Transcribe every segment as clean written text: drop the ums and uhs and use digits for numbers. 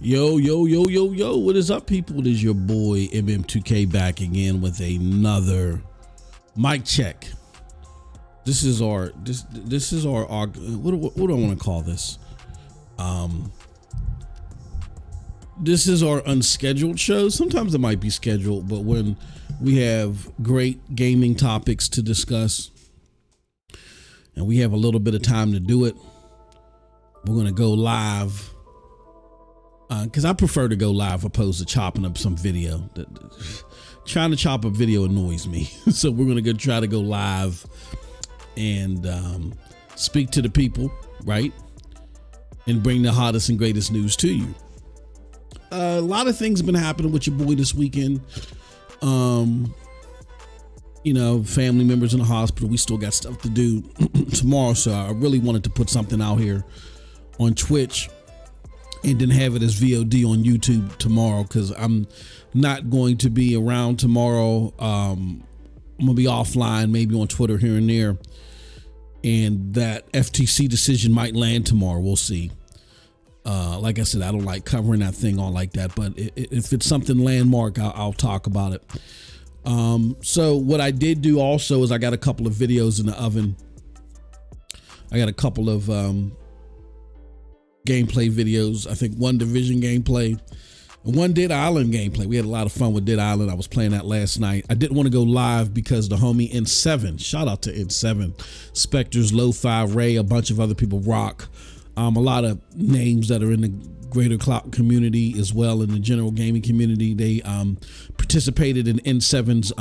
Yo, what is up, people? It is your boy MM2K back again with another mic check. This is our what do I want to call this? This is our unscheduled show. Sometimes it might be scheduled, but when we have great gaming topics to discuss and we have a little bit of time to do it, we're going to go live. Because I prefer to go live opposed to chopping up some video. Trying to chop up video annoys me. So we're going to try to go live and speak to the people, right? And bring the hottest and greatest news to you. A lot of things have been happening with your boy this weekend. Family members in the hospital. We still got stuff to do tomorrow. So I really wanted to put something out here on Twitch and then have it as VOD on YouTube tomorrow, because I'm not going to be around tomorrow. I'm going to be offline, maybe on Twitter here and there. And that FTC decision might land tomorrow. We'll see. Like I said, I don't like covering that thing on like that, but if it's something landmark, I'll talk about it. So what I did do also is I got a couple of videos in the oven. I got a couple of gameplay videos. I think one Division gameplay and one Dead Island gameplay. We had a lot of fun with Dead Island. I was playing that last night. I didn't want to go live because the homie N7, shout out to N7, Spectres, Lo-Fi, Ray, a bunch of other people, Rock, a lot of names that are in the greater clout community as well, in the general gaming community. They participated in N7's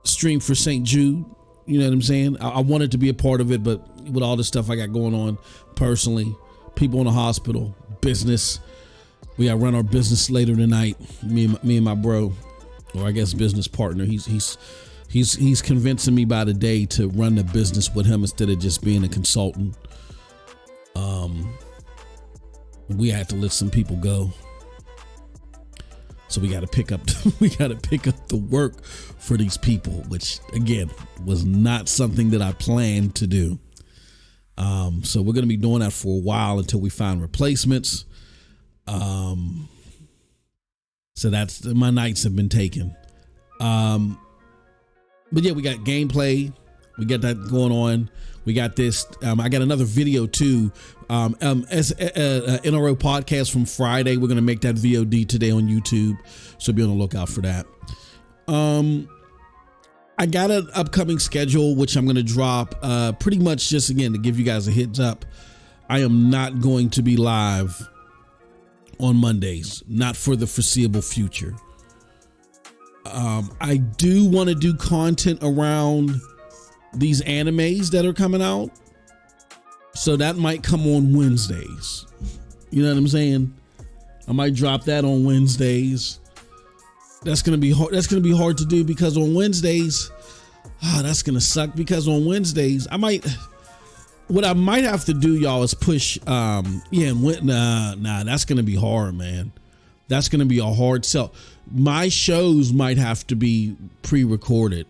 stream for St. Jude. You know what I'm saying? I wanted to be a part of it, but with all the stuff I got going on personally, people in the hospital, business, we got to run our business later tonight. Me and my bro, or I guess business partner. He's convincing me by the day to run the business with him instead of just being a consultant. We had to let some people go. So we got to pick up the work for these people, which again was not something that I planned to do. So we're going to be doing that for a while until we find replacements. So that's, my nights have been taken. But yeah, we got gameplay. We got that going on. We got this. I got another video too. As NRO podcast from Friday. We're gonna make that VOD today on YouTube, so be on the lookout for that. I got an upcoming schedule which I'm gonna drop. Pretty much just again to give you guys a heads up. I am not going to be live on Mondays, not for the foreseeable future. I do want to do content around these animes that are coming out. So that might come on Wednesdays. You know what I'm saying? I might drop that on Wednesdays. That's going to be hard. That's going to be hard to do because on Wednesdays, that's going to suck because on Wednesdays, what I might have to do, y'all, is push, that's going to be hard, man. That's going to be a hard sell. My shows might have to be pre-recorded.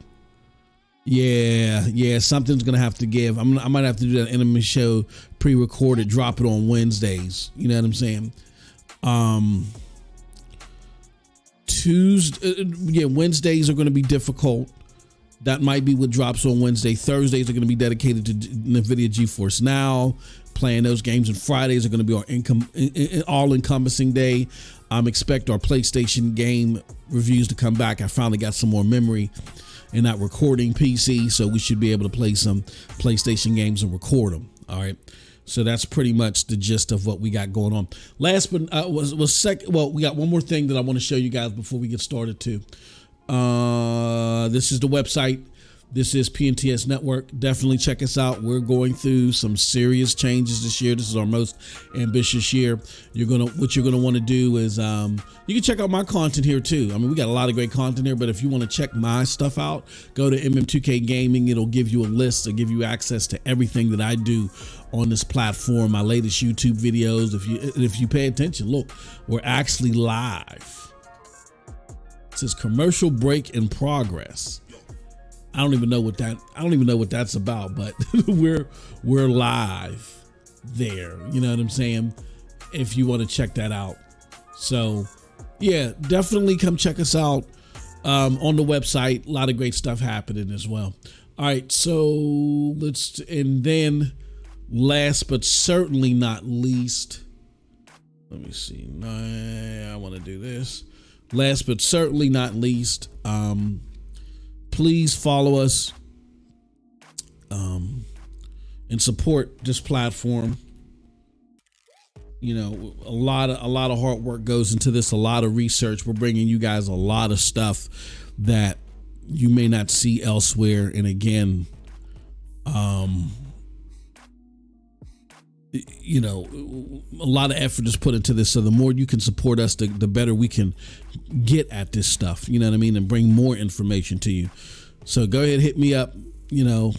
Yeah, something's going to have to give. I might have to do that anime show pre-recorded, drop it on Wednesdays. You know what I'm saying? Wednesdays are going to be difficult. That might be what drops on Wednesday. Thursdays are going to be dedicated to NVIDIA GeForce Now, playing those games, and Fridays are going to be our all-encompassing day. Expect our PlayStation game reviews to come back. I finally got some more memory in that recording PC, so we should be able to play some PlayStation games and record them. All right. So that's pretty much the gist of what we got going on. Last but we got one more thing that I want to show you guys before we get started too. This is the website. This is PNTS Network. Definitely check us out. We're going through some serious changes this year. This is our most ambitious year. What you're gonna want to do is you can check out my content here too. I mean, we got a lot of great content here, but if you want to check my stuff out, go to MM2K Gaming. It'll give you a list. It'll give you access to everything that I do on this platform, my latest YouTube videos. If you pay attention, look, we're actually live. It says commercial break in progress. I don't even know what that's about, but we're live there. You know what I'm saying? If you want to check that out. So yeah, definitely come check us out on the website. A lot of great stuff happening as well. All right, so and then last but certainly not least, let me see. I want to do this. Last but certainly not least, please follow us and support this platform. You know, a lot of hard work goes into this, a lot of research. We're bringing you guys a lot of stuff that you may not see elsewhere. And again, you know, a lot of effort is put into this. So the more you can support us, the better we can get at this stuff. You know what I mean? And bring more information to you. So go ahead, hit me up. You know,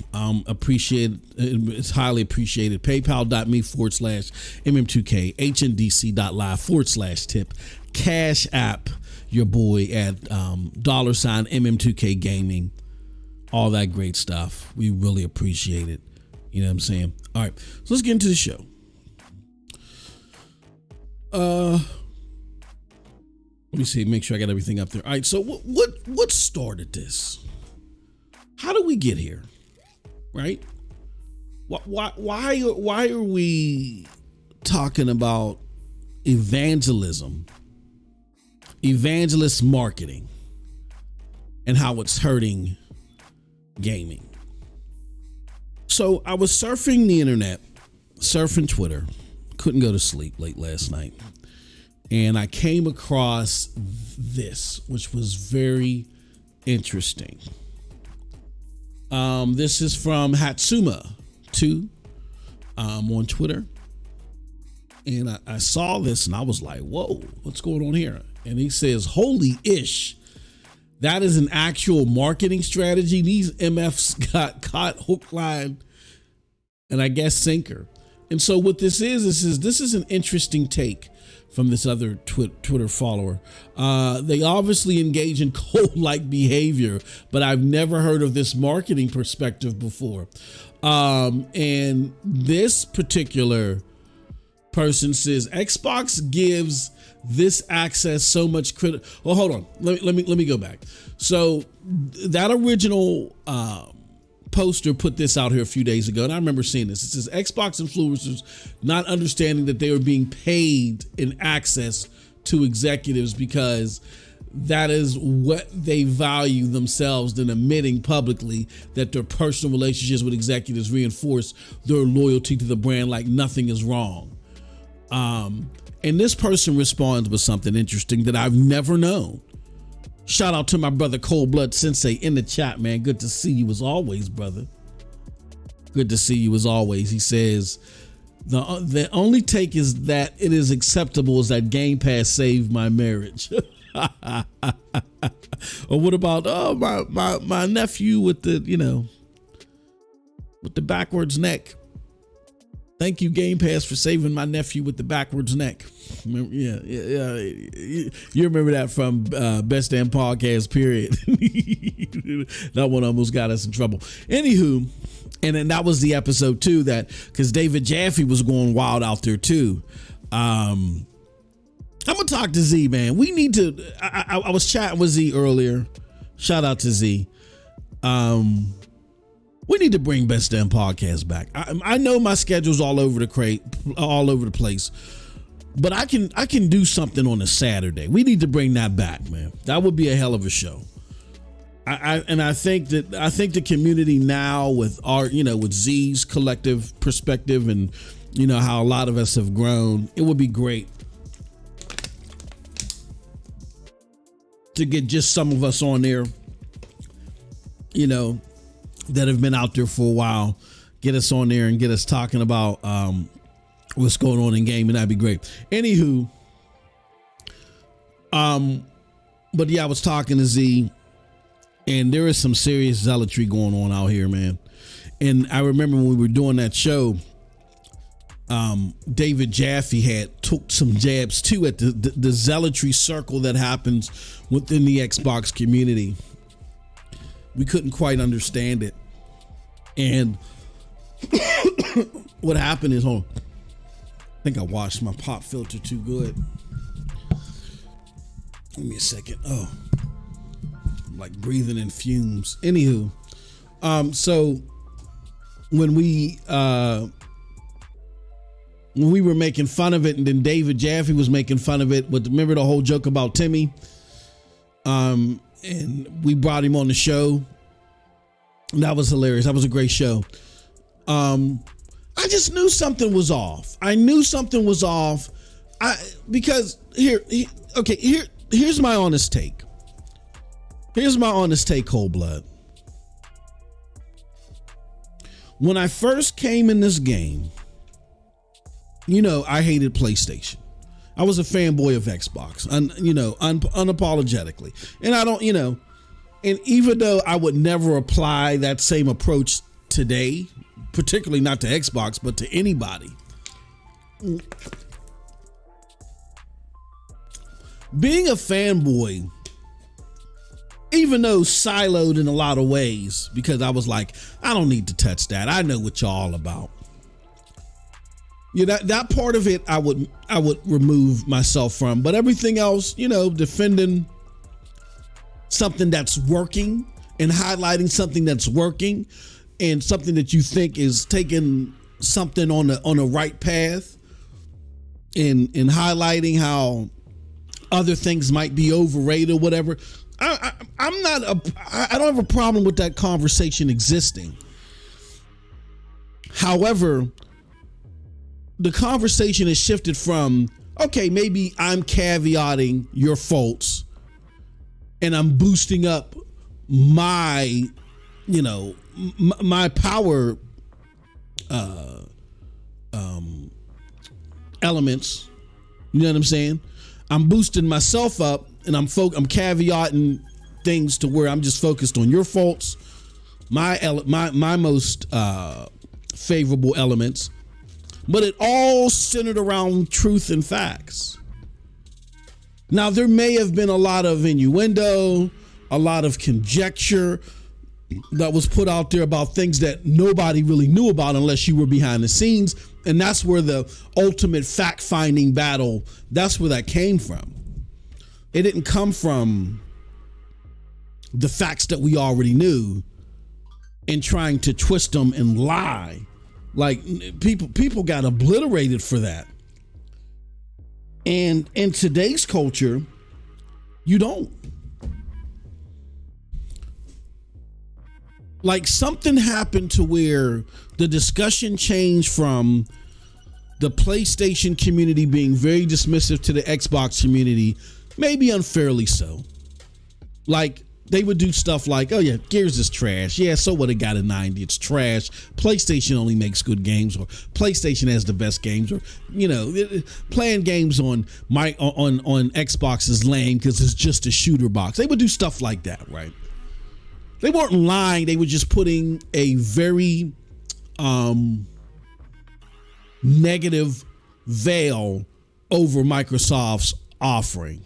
appreciate it. It's highly appreciated. PayPal.me/MM2K, HNDC.live/tip, Cash App your boy at $MM2K Gaming. All that great stuff. We really appreciate it. You know what I'm saying? All right, so let's get into the show. Let me see, make sure I got everything up there. All right, so what started this? How did we get here? Right? Why are we talking about evangelism, evangelist marketing, and how it's hurting gaming? So I was surfing the internet, surfing Twitter, couldn't go to sleep late last night, and I came across this, which was very interesting. This is from Hatsuma2 on Twitter, and I saw this and I was like, whoa, what's going on here? And he says, holy ish, that is an actual marketing strategy. These MFs got caught hook, line, and I guess sinker. And so what this is an interesting take from this other Twitter follower. They obviously engage in cult-like behavior, but I've never heard of this marketing perspective before. And this particular person says Xbox gives this access so much credit. Well, hold on. Let me go back. So that original poster put this out here a few days ago, and I remember seeing this. It says Xbox influencers not understanding that they were being paid in access to executives because that is what they value themselves, than admitting publicly that their personal relationships with executives reinforce their loyalty to the brand like nothing is wrong. And this person responds with something interesting that I've never known. Shout out to my brother Cold Blood Sensei in the chat, man. Good to see you as always, brother. Good to see you as always. He says, the only take is that it is acceptable is that Game Pass saved my marriage. Or what about my nephew with the with the backwards neck? Thank you, Game Pass, for saving my nephew with the backwards neck. Yeah. You remember that from Best Damn Podcast, period. That one almost got us in trouble. Anywho, and then that was the episode too, that because David Jaffe was going wild out there too. I'm gonna talk to Z, man. We need to. I was chatting with Z earlier. Shout out to Z. We need to bring Best Damn Podcast back. I know my schedule's all over the place, but I can do something on a Saturday. We need to bring that back, man. That would be a hell of a show. I think the community now with our, with Z's collective perspective and how a lot of us have grown, it would be great to get just some of us on there, that have been out there for a while, get us on there and get us talking about what's going on in game, and that'd be great. Anywho, but yeah, I was talking to Z, and there is some serious zealotry going on out here, man. And I remember when we were doing that show, David Jaffe had took some jabs too at the zealotry circle that happens within the Xbox community. We couldn't quite understand it. And what happened is, I think I washed my pop filter too good. Give me a second. Oh, I'm like breathing in fumes. Anywho, so when we were making fun of it, and then David Jaffe was making fun of it, but remember the whole joke about Timmy? And we brought him on the show. That was hilarious. That was a great show. I just knew something was off. I knew something was off. Because here's my honest take. Here's my honest take, Cold Blood. When I first came in this game, I hated PlayStation. I was a fanboy of Xbox, unapologetically. And I don't, and even though I would never apply that same approach today, particularly not to Xbox, but to anybody, being a fanboy, even though siloed in a lot of ways, because I was like, I don't need to touch that. I know what y'all all about. Yeah, that part of it I would remove myself from, but everything else, defending something that's working and highlighting something that's working and something that you think is taking something on a right path and highlighting how other things might be overrated or whatever. I don't have a problem with that conversation existing. However, the conversation has shifted from, okay, maybe I'm caveating your faults and I'm boosting up my, my power elements. You know what I'm saying? I'm boosting myself up and I'm caveating things to where I'm just focused on your faults, my most favorable elements. But it all centered around truth and facts. Now, there may have been a lot of innuendo, a lot of conjecture, that was put out there about things that nobody really knew about unless you were behind the scenes. And that's where the ultimate fact-finding battle, that's where that came from. It didn't come from the facts that we already knew and trying to twist them and lie. Like people got obliterated for that. And in today's culture, you don't. Like something happened to where the discussion changed from the PlayStation community being very dismissive to the Xbox community, maybe unfairly so. Like they would do stuff like, oh yeah, Gears is trash. Yeah, so what, it got a 90, it's trash. PlayStation only makes good games, or PlayStation has the best games, or playing games on Xbox is lame because it's just a shooter box. They would do stuff like that, right? They weren't lying. They were just putting a very negative veil over Microsoft's offering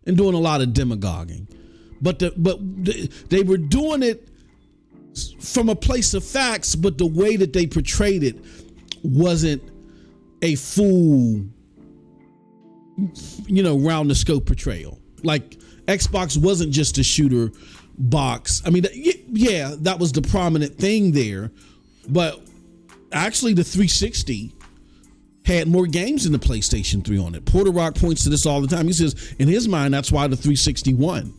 and doing a lot of demagoguing. But they were doing it from a place of facts, but the way that they portrayed it wasn't a full, round the scope portrayal. Like Xbox wasn't just a shooter box. I mean, yeah, that was the prominent thing there, but actually the 360 had more games than the PlayStation 3 on it. Porter Rock points to this all the time. He says in his mind that's why the 360 won,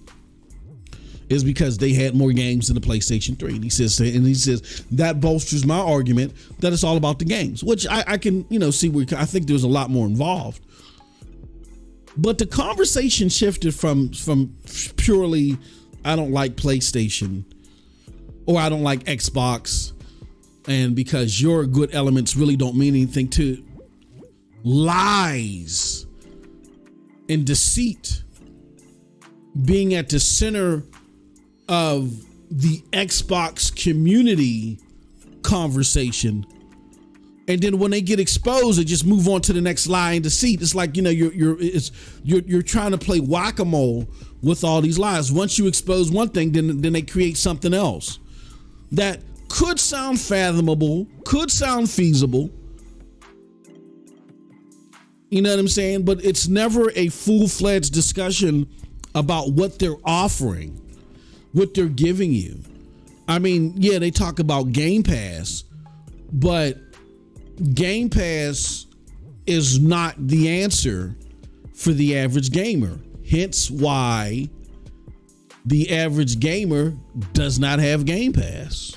is because they had more games than the PlayStation 3. And he says that bolsters my argument that it's all about the games, which I can see where I think there's a lot more involved. But the conversation shifted from purely I don't like PlayStation or I don't like Xbox, and because your good elements really don't mean anything, to lies and deceit being at the center of the Xbox community conversation. And then when they get exposed, they just move on to the next lie and deceit. It's like, you're trying to play whack-a-mole with all these lies. Once you expose one thing, then they create something else that could sound fathomable, could sound feasible. You know what I'm saying? But it's never a full-fledged discussion about what they're offering, what they're giving you. I mean, yeah, they talk about Game Pass, but Game Pass is not the answer for the average gamer. Hence why the average gamer does not have Game Pass.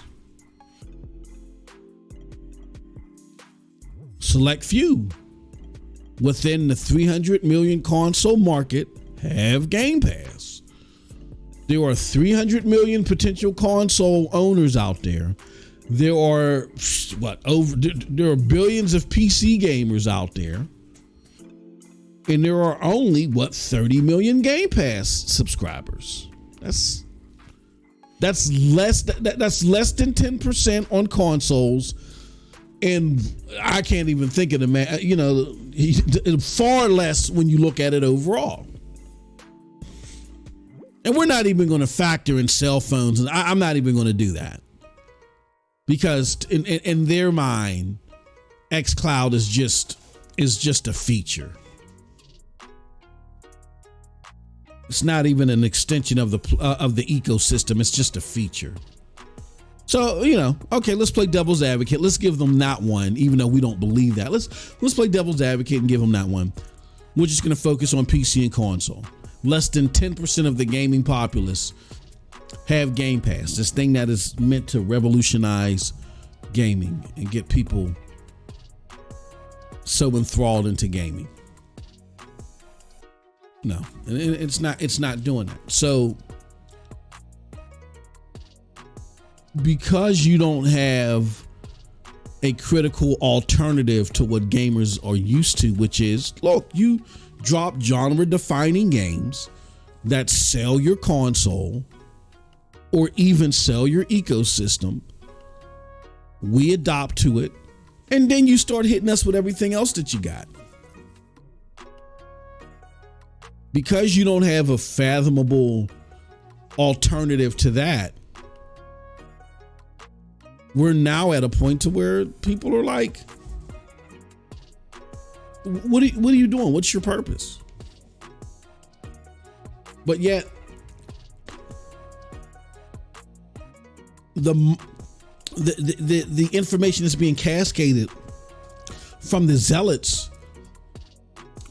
Select few within the 300 million console market have Game Pass. There are 300 million potential console owners out there. There are there are billions of PC gamers out there. And there are only 30 million Game Pass subscribers. That's less than 10% on consoles. And I can't even think of far less when you look at it overall. And we're not even going to factor in cell phones, and I'm not even going to do that, because in their mind, xCloud is just a feature. It's not even an extension of the ecosystem. It's just a feature. So, okay, let's play devil's advocate. Let's give them that one, even though we don't believe that. Let's play devil's advocate and give them that one. We're just going to focus on PC and console. Less than 10% of the gaming populace have Game Pass, this thing that is meant to revolutionize gaming and get people so enthralled into gaming. No, it's not doing that. So because you don't have a critical alternative to what gamers are used to, which is, look, you drop genre-defining games that sell your console or even sell your ecosystem. We adopt to it, and then you start hitting us with everything else that you got. Because you don't have a fathomable alternative to that, we're now at a point to where people are like, what are you doing? What's your purpose? But yet the information is being cascaded from the zealots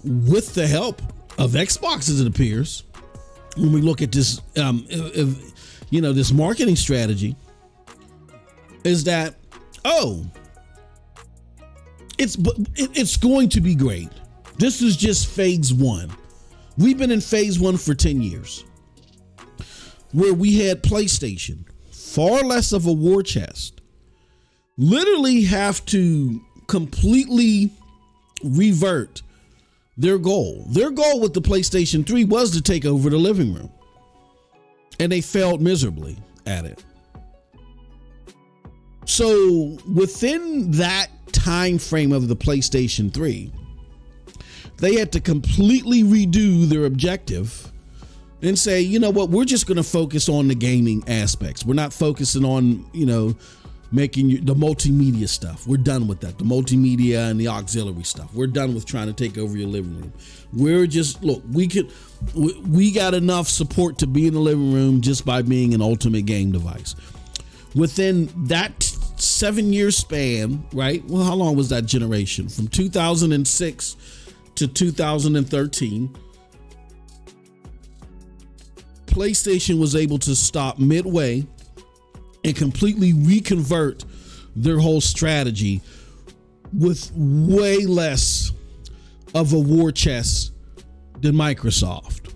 with the help of Xbox, as it appears. When we look at this, this marketing strategy, is that, it's going to be great. This is just phase one. We've been in phase one for 10 years, where we had PlayStation, far less of a war chest, literally have to completely revert their goal. Their goal with the PlayStation 3 was to take over the living room, and they failed miserably at it. So within that time frame of the PlayStation 3, they had to completely redo their objective and say, you know what, we're just going to focus on the gaming aspects. We're not focusing on, making the multimedia stuff. We're done with that. The multimedia and the auxiliary stuff. We're done with trying to take over your living room. We're just, we got enough support to be in the living room just by being an ultimate game device. Within that 7-year span, right? Well, how long was that generation? From 2006 to 2013, PlayStation was able to stop midway and completely reconvert their whole strategy with way less of a war chest than Microsoft.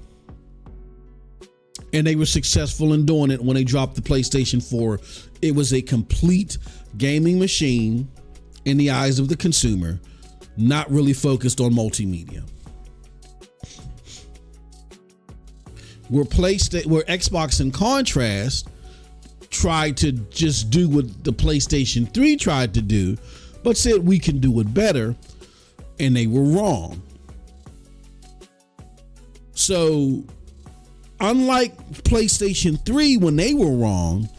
And they were successful in doing it when they dropped the PlayStation 4. It was a complete gaming machine in the eyes of the consumer, not really focused on multimedia. Where Xbox, in contrast, tried to just do what the PlayStation 3 tried to do, but said we can do it better, and they were wrong. So, unlike PlayStation 3 when they were wrong,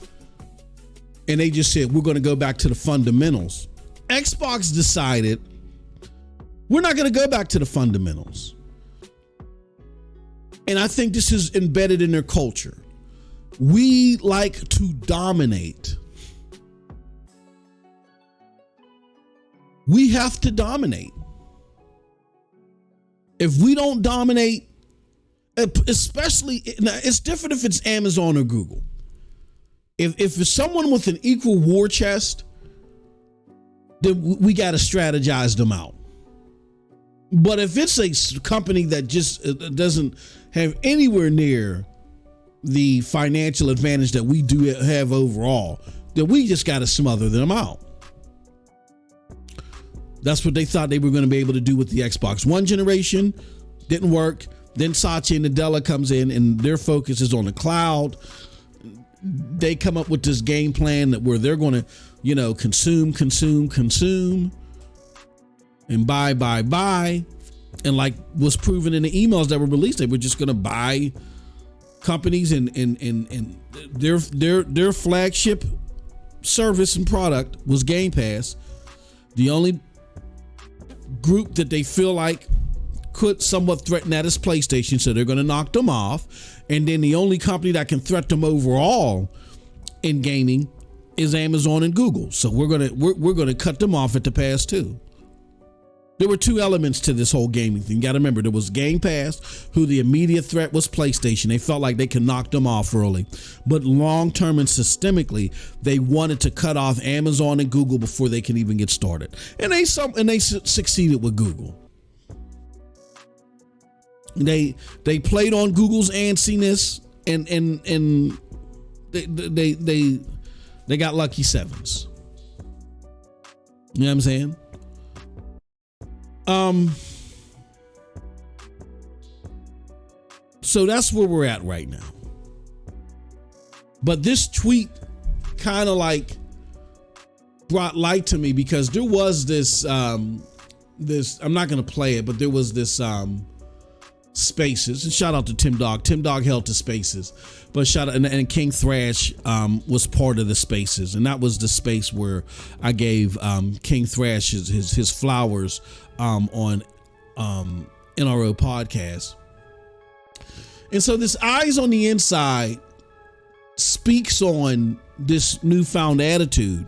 and they just said we're going to go back to the fundamentals, Xbox decided we're not going to go back to the fundamentals. And I think this is embedded in their culture. We like to dominate. We have to dominate. If we don't dominate, especially, it's different if it's Amazon or Google. If it's someone with an equal war chest, then we got to strategize them out. But if it's a company that just doesn't have anywhere near the financial advantage that we do have overall, then we just got to smother them out. That's what they thought they were going to be able to do with the Xbox One generation. Didn't work. Then Satya and Nadella comes in, and their focus is on the cloud. They come up with this game plan where they're going to, consume, and buy. And like was proven in the emails that were released, they were just going to buy companies, and their flagship service and product was Game Pass. The only group that they feel like could somewhat threaten that is PlayStation, so they're going to knock them off. And then the only company that can threaten them overall in gaming is Amazon and Google. So we're gonna cut them off at the pass too. There were two elements to this whole gaming thing. You got to remember, there was Game Pass, who the immediate threat was PlayStation. They felt like they could knock them off early. But long-term and systemically, they wanted to cut off Amazon and Google before they can even get started. And they succeeded with Google. They played on Google's antsiness, and they got lucky sevens. You know what I'm saying? So that's where we're at right now. But this tweet kind of like brought light to me, because there was this I'm not going to play it, but there was this Spaces, and shout out to Tim Dog. Tim Dog held to Spaces, but shout out and King Thrash was part of the Spaces, and that was the space where I gave King Thrash his flowers on NRO podcast. And so this Eyes on the Inside speaks on this newfound attitude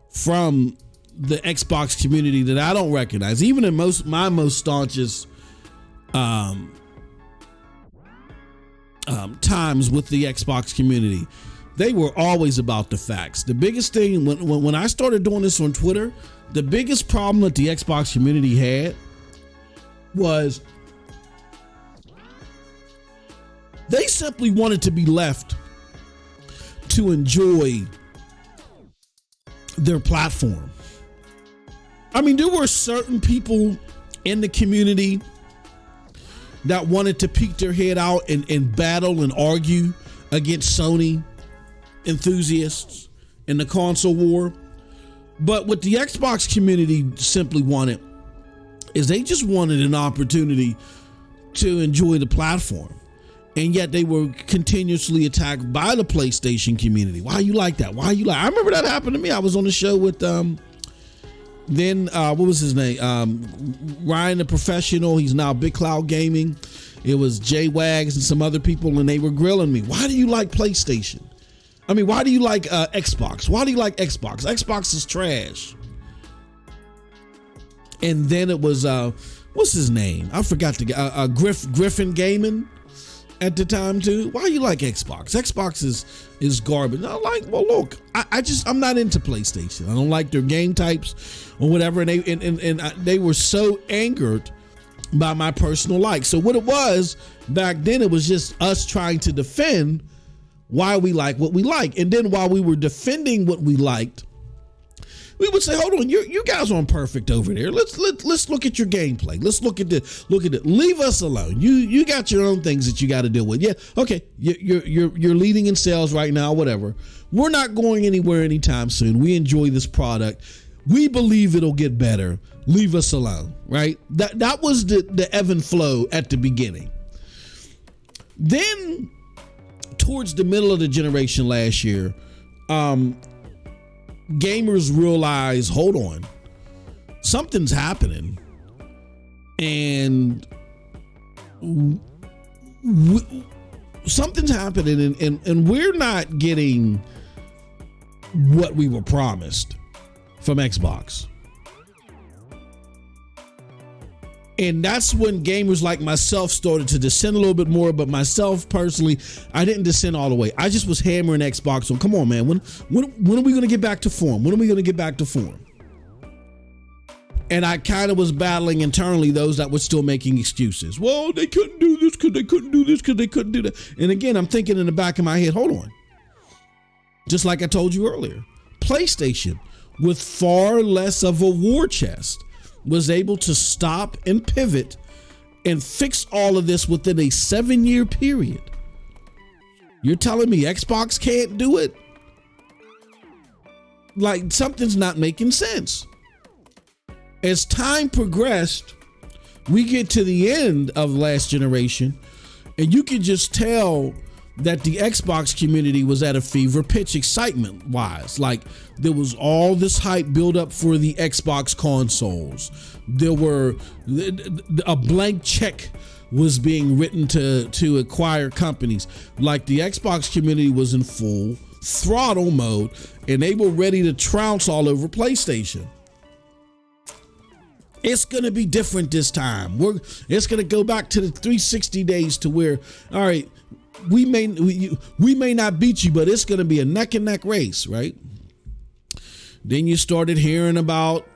from the Xbox community that I don't recognize, even in my most staunchest times with the Xbox community. They were always about the facts. The biggest thing when I started doing this on Twitter, the biggest problem that the Xbox community had was they simply wanted to be left to enjoy their platform. I mean, there were certain people in the community that wanted to peek their head out and battle and argue against Sony enthusiasts in the console war. But what the Xbox community simply wanted is they just wanted an opportunity to enjoy the platform. And yet they were continuously attacked by the PlayStation community. Why you like that? Why you like? I remember that happened to me. I was on the show with what was his name? Ryan the Professional. He's now Big Cloud Gaming. It was Jay Wags and some other people, and they were grilling me. Why do you like PlayStation? I mean, why do you like Xbox? Why do you like Xbox? Xbox is trash. And then it was what's his name? I forgot the Griffin Gaming at the time too. Why you like Xbox? Xbox is garbage. I'm like, well, look, I'm not into PlayStation. I don't like their game types or whatever. And they were so angered by my personal like. So what it was back then, it was just us trying to defend why we like what we like. And then while we were defending what we liked, we would say, hold on, you guys aren't perfect over there. Let's look at your gameplay. Let's look at it. Leave us alone. You got your own things that you got to deal with. Yeah, okay. You're leading in sales right now, whatever. We're not going anywhere anytime soon. We enjoy this product. We believe it'll get better. Leave us alone, right? That was the ebb and flow at the beginning. Then towards the middle of the generation last year, gamers realize, hold on, something's happening, and something's happening, and we're not getting what we were promised from Xbox. And that's when gamers like myself started to descend a little bit more. But myself personally, I didn't descend all the way. I just was hammering Xbox on, come on, man. When are we going to get back to form? When are we going to get back to form? And I kind of was battling internally those that were still making excuses. Well, they couldn't do this because they couldn't do this because they couldn't do that. And again, I'm thinking in the back of my head, hold on. Just like I told you earlier, PlayStation, with far less of a war chest, was able to stop and pivot and fix all of this within a 7-year period. You're telling me Xbox can't do it? Like, something's not making sense. As time progressed, we get to the end of last generation, and you can just tell that the Xbox community was at a fever pitch excitement wise. Like, there was all this hype build up for the Xbox consoles. There were a blank check was being written to acquire companies. Like, the Xbox community was in full throttle mode, and they were ready to trounce all over PlayStation. It's going to be different this time. It's going to go back to the 360 days to where, all right, we may not beat you, but it's going to be a neck and neck race, right? Then you started hearing about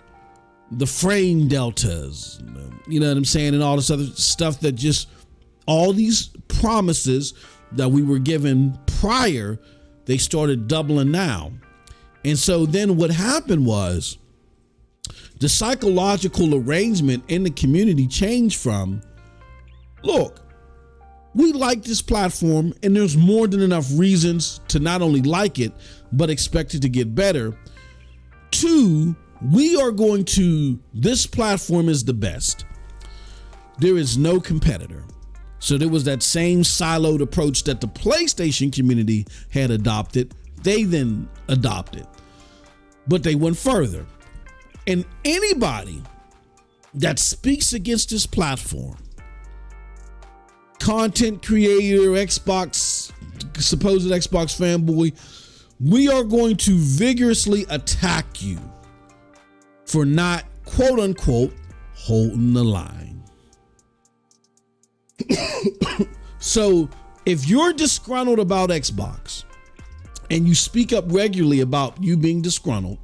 the frame deltas, you know what I'm saying? And all this other stuff that just, all these promises that we were given prior, they started doubling now. And so then what happened was the psychological arrangement in the community changed from, look, we like this platform and there's more than enough reasons to not only like it, but expect it to get better, to, this platform is the best. There is no competitor. So there was that same siloed approach that the PlayStation community had adopted. They then adopted, but they went further. And anybody that speaks against this platform, content creator, supposed Xbox fanboy, we are going to vigorously attack you for not, quote unquote, holding the line. So if you're disgruntled about Xbox and you speak up regularly about you being disgruntled,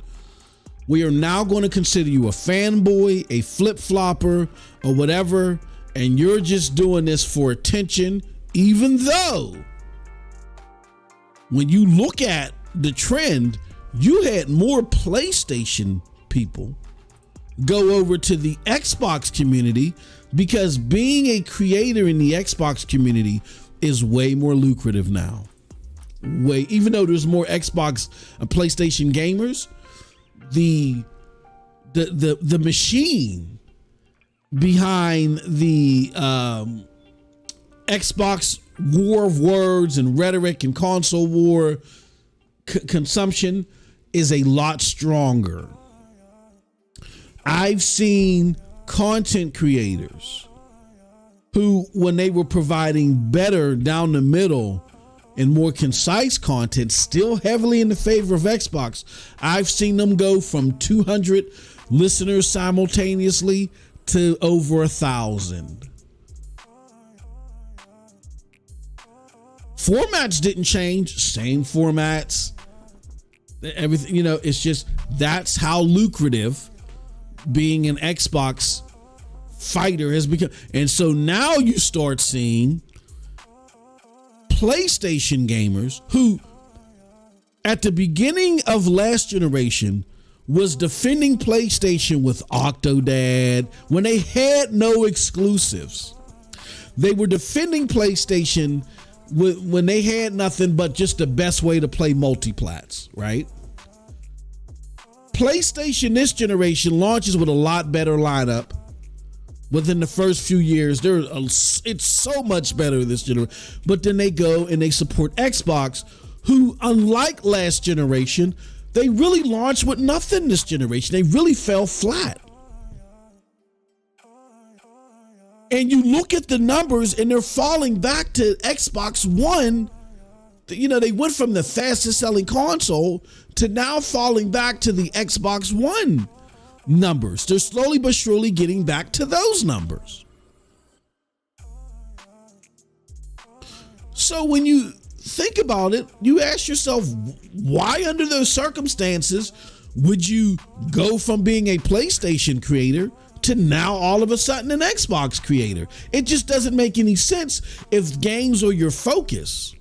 we are now going to consider you a fanboy, a flip-flopper, or whatever, and you're just doing this for attention, even though when you look at the trend, you had more PlayStation people go over to the Xbox community because being a creator in the Xbox community is way more lucrative now. Even though there's more Xbox and PlayStation gamers, the machine behind the Xbox war of words and rhetoric and console war consumption is a lot stronger. I've seen content creators who, when they were providing better down the middle and more concise content, still heavily in the favor of Xbox, I've seen them go from 200 listeners simultaneously to over 1,000. Formats didn't change, same formats, everything, it's just, that's how lucrative being an Xbox fighter has become. And so now you start seeing PlayStation gamers who at the beginning of last generation was defending PlayStation with Octodad when they had no exclusives. They were defending PlayStation when they had nothing but just the best way to play multiplats, right? PlayStation this generation launches with a lot better lineup. Within the first few years, it's so much better this generation. But then they go and they support Xbox, who, unlike last generation, they really launched with nothing this generation. They really fell flat. And you look at the numbers and they're falling back to Xbox One. They went from the fastest selling console to now falling back to the Xbox One numbers. They're slowly but surely getting back to those numbers. So when you think about it, you ask yourself, why under those circumstances would you go from being a PlayStation creator to now all of a sudden an Xbox creator? It just doesn't make any sense if games are your focus.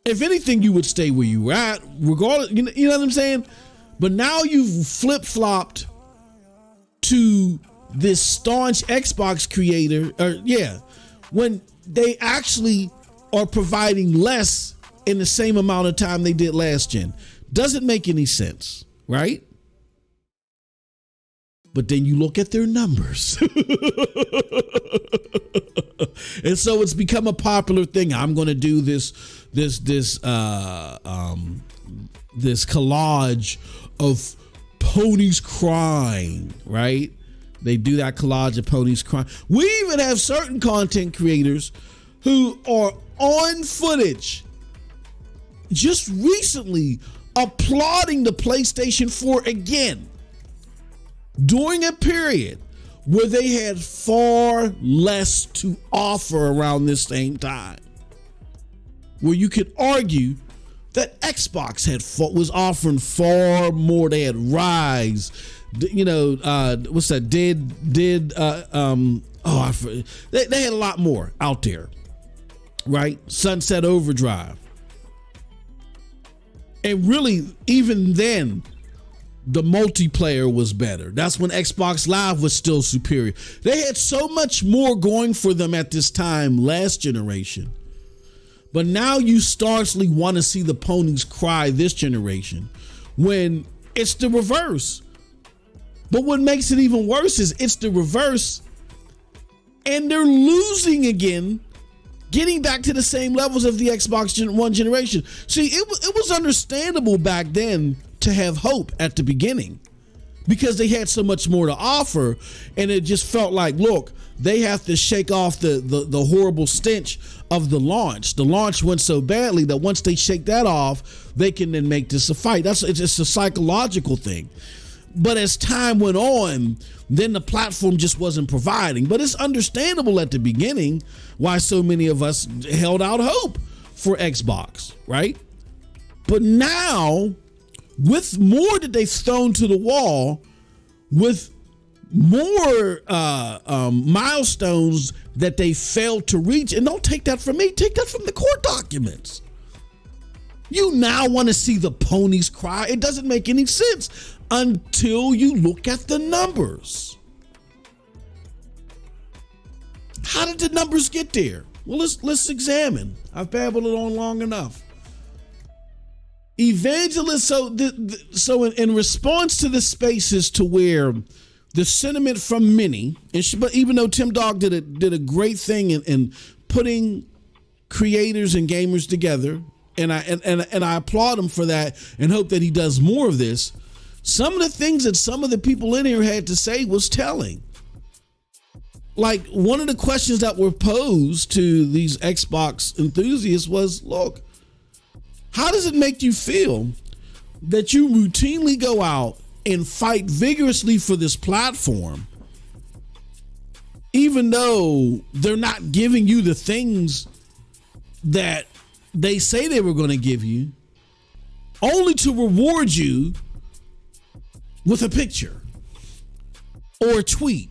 If anything, you would stay where you were at, regardless. You know what I'm saying? But now you've flip-flopped to this staunch Xbox creator, when they actually are providing less in the same amount of time they did last gen. Doesn't make any sense, right? But then you look at their numbers. And so it's become a popular thing. I'm going to do this collage of ponies crying, right? They do that collage of ponies crying. We even have certain content creators who are on footage just recently applauding the PlayStation 4 again during a period where they had far less to offer around this same time, where you could argue that Xbox was offering far more. They had Rise, what's that? They had a lot more out there, right? Sunset Overdrive. And really, even then, the multiplayer was better. That's when Xbox Live was still superior. They had so much more going for them at this time last generation. But now you starkly want to see the ponies cry this generation when it's the reverse. But what makes it even worse is it's the reverse and they're losing again, getting back to the same levels of the Xbox One generation. See, it was understandable back then to have hope at the beginning because they had so much more to offer, and it just felt like, look, they have to shake off the horrible stench of the launch. The launch went so badly that once they shake that off, they can then make this a fight. It's just a psychological thing. But as time went on, then the platform just wasn't providing. But it's understandable at the beginning why so many of us held out hope for Xbox, right? But now, with more that they've thrown to the wall, with more milestones that they failed to reach, and don't take that from me, take that from the court documents. You now want to see the ponies cry. It doesn't make any sense until you look at the numbers. How did the numbers get there? Well, let's examine. I've babbled it on long enough. Evangelist, so in response to the spaces to where the sentiment from many, but even though Tim Dog did a great thing in putting creators and gamers together, and I applaud him for that and hope that he does more of this. Some of the things that some of the people in here had to say was telling. Like, one of the questions that were posed to these Xbox enthusiasts was, look, how does it make you feel that you routinely go out and fight vigorously for this platform, even though they're not giving you the things that they say they were going to give you, only to reward you with a picture or a tweet?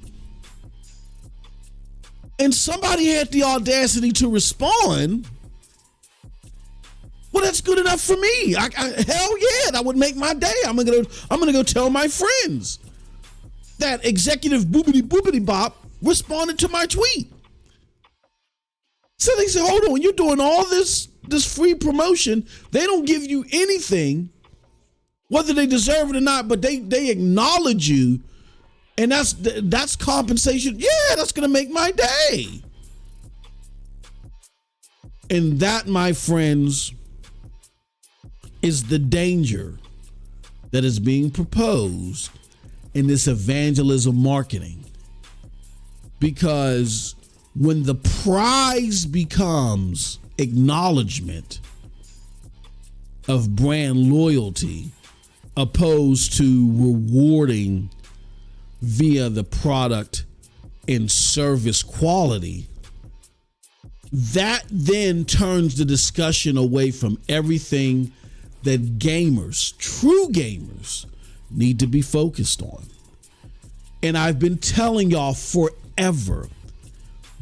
And somebody had the audacity to respond, well, that's good enough for me. Hell yeah, that would make my day. I'm gonna go tell my friends that Executive Boobity Bop responded to my tweet. So they say, hold on, you're doing all this free promotion. They don't give you anything, whether they deserve it or not, but they acknowledge you, and that's compensation. Yeah, that's gonna make my day. And that, my friends, is the danger that is being proposed in this evangelism marketing. Because when the prize becomes acknowledgement of brand loyalty opposed to rewarding via the product and service quality, that then turns the discussion away from everything that gamers, true gamers, need to be focused on. And I've been telling y'all forever,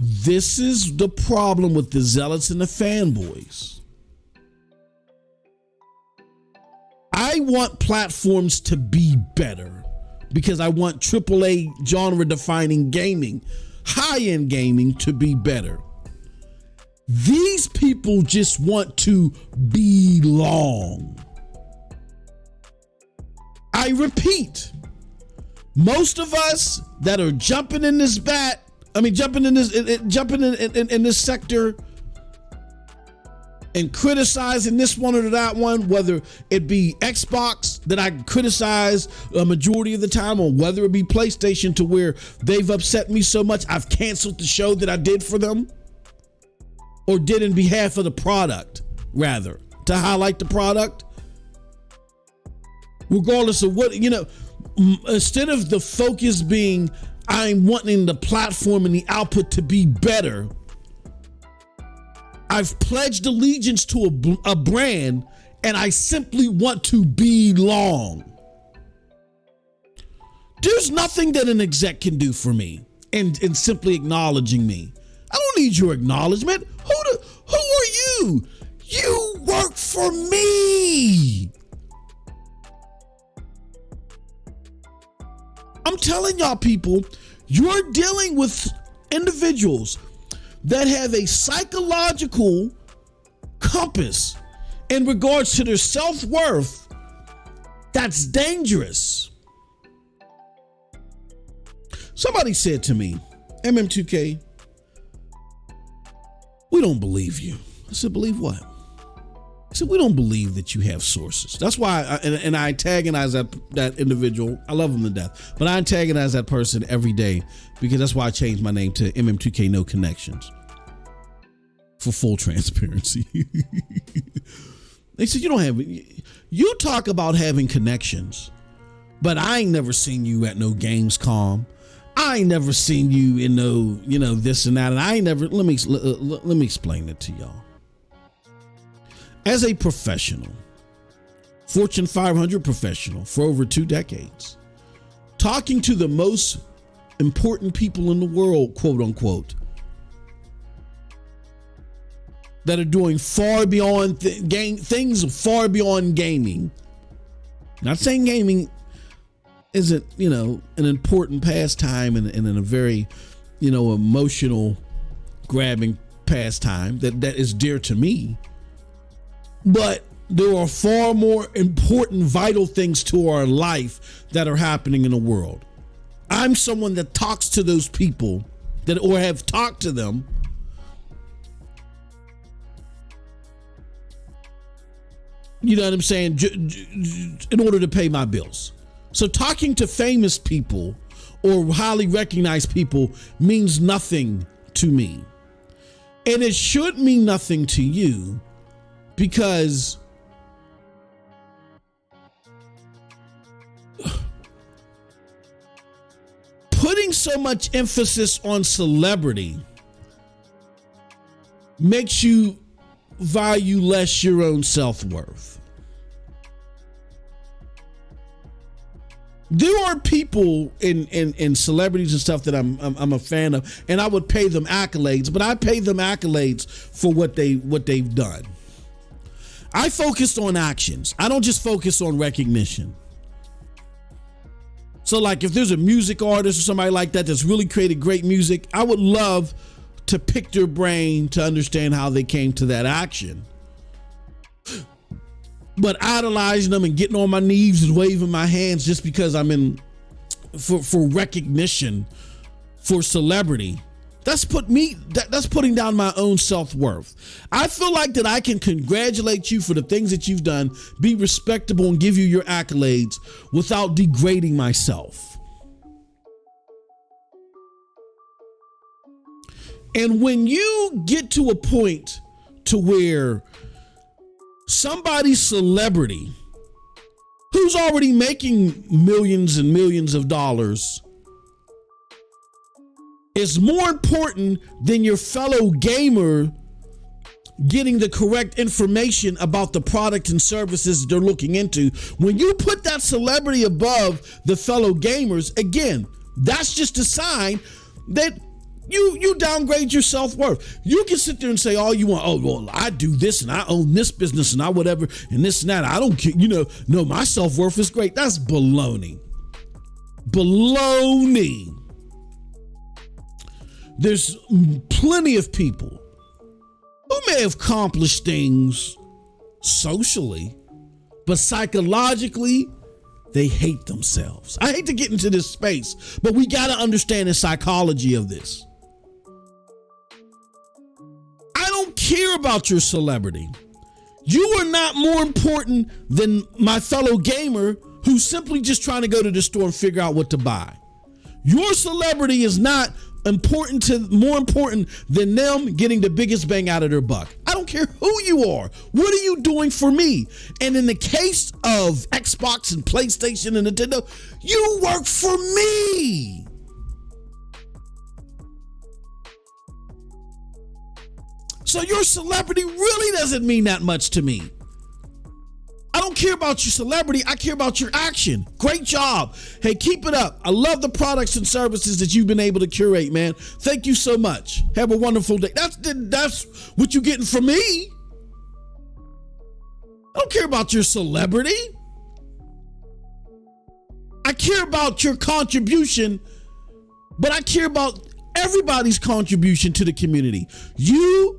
this is the problem with the zealots and the fanboys. I want platforms to be better because I want AAA genre-defining gaming, high-end gaming to be better. These people just want to belong. I repeat, most of us that are jumping in this sector and criticizing this one or that one, whether it be Xbox that I criticize a majority of the time, or whether it be PlayStation to where they've upset me so much I've canceled the show that I did for them, or did in behalf of the product, rather, to highlight the product. Regardless of what, instead of the focus being, I'm wanting the platform and the output to be better, I've pledged allegiance to a brand, and I simply want to belong. There's nothing that an exec can do for me in simply acknowledging me. I don't need your acknowledgement. Who are you? You work for me. I'm telling y'all, people, you're dealing with individuals that have a psychological compass in regards to their self-worth that's dangerous. Somebody said to me, MM2K, don't believe you. I said, believe what? I said, we don't believe that you have sources. That's why, I antagonize that individual. I love him to death, but I antagonize that person every day because that's why I changed my name to MM2K No Connections for full transparency. They said, you talk about having connections, but I ain't never seen you at no Gamescom. I ain't never seen you in no, this and that. And I ain't never, let me explain it to y'all. As a professional, Fortune 500 professional for over 2 decades, talking to the most important people in the world, quote unquote, that are doing far beyond things far beyond gaming. Not saying gaming isn't, an important pastime and in a very, emotional grabbing pastime that is dear to me. But there are far more important, vital things to our life that are happening in the world. I'm someone that talks to those people or have talked to them you know what I'm saying, in order to pay my bills. So talking to famous people or highly recognized people means nothing to me. And it should mean nothing to you because putting so much emphasis on celebrity makes you value less your own self-worth. There are people in celebrities and stuff that I'm a fan of, and I would pay them accolades, but I pay them accolades for what they've done. I focused on actions. I don't just focus on recognition. So like if there's a music artist or somebody like that that's really created great music, I would love to pick their brain to understand how they came to that action. But idolizing them and getting on my knees and waving my hands just because I'm in for recognition, for celebrity, that's putting down my own self-worth. I feel like that I can congratulate you for the things that you've done, be respectable and give you your accolades without degrading myself. And when you get to a point to where somebody's celebrity who's already making millions and millions of dollars is more important than your fellow gamer getting the correct information about the product and services they're looking into, when you put that celebrity above the fellow gamers, again, that's just a sign that you downgrade your self-worth. You can sit there and say all you want. Oh, well, I do this and I own this business and I whatever and this and that. I don't care. No, my self-worth is great. That's baloney. Baloney. There's plenty of people who may have accomplished things socially, but psychologically, they hate themselves. I hate to get into this space, but we got to understand the psychology of this. I don't care about your celebrity. You are not more important than my fellow gamer who's simply just trying to go to the store and figure out what to buy. Your celebrity is not more important than them getting the biggest bang out of their buck. I don't care who you are. What are you doing for me? And in the case of Xbox and PlayStation and Nintendo, you work for me. So your celebrity really doesn't mean that much to me. I don't care about your celebrity. I care about your action. Great job. Hey, keep it up. I love the products and services that you've been able to curate, man. Thank you so much. Have a wonderful day. That's what you're getting from me. I don't care about your celebrity. I care about your contribution, but I care about everybody's contribution to the community. You,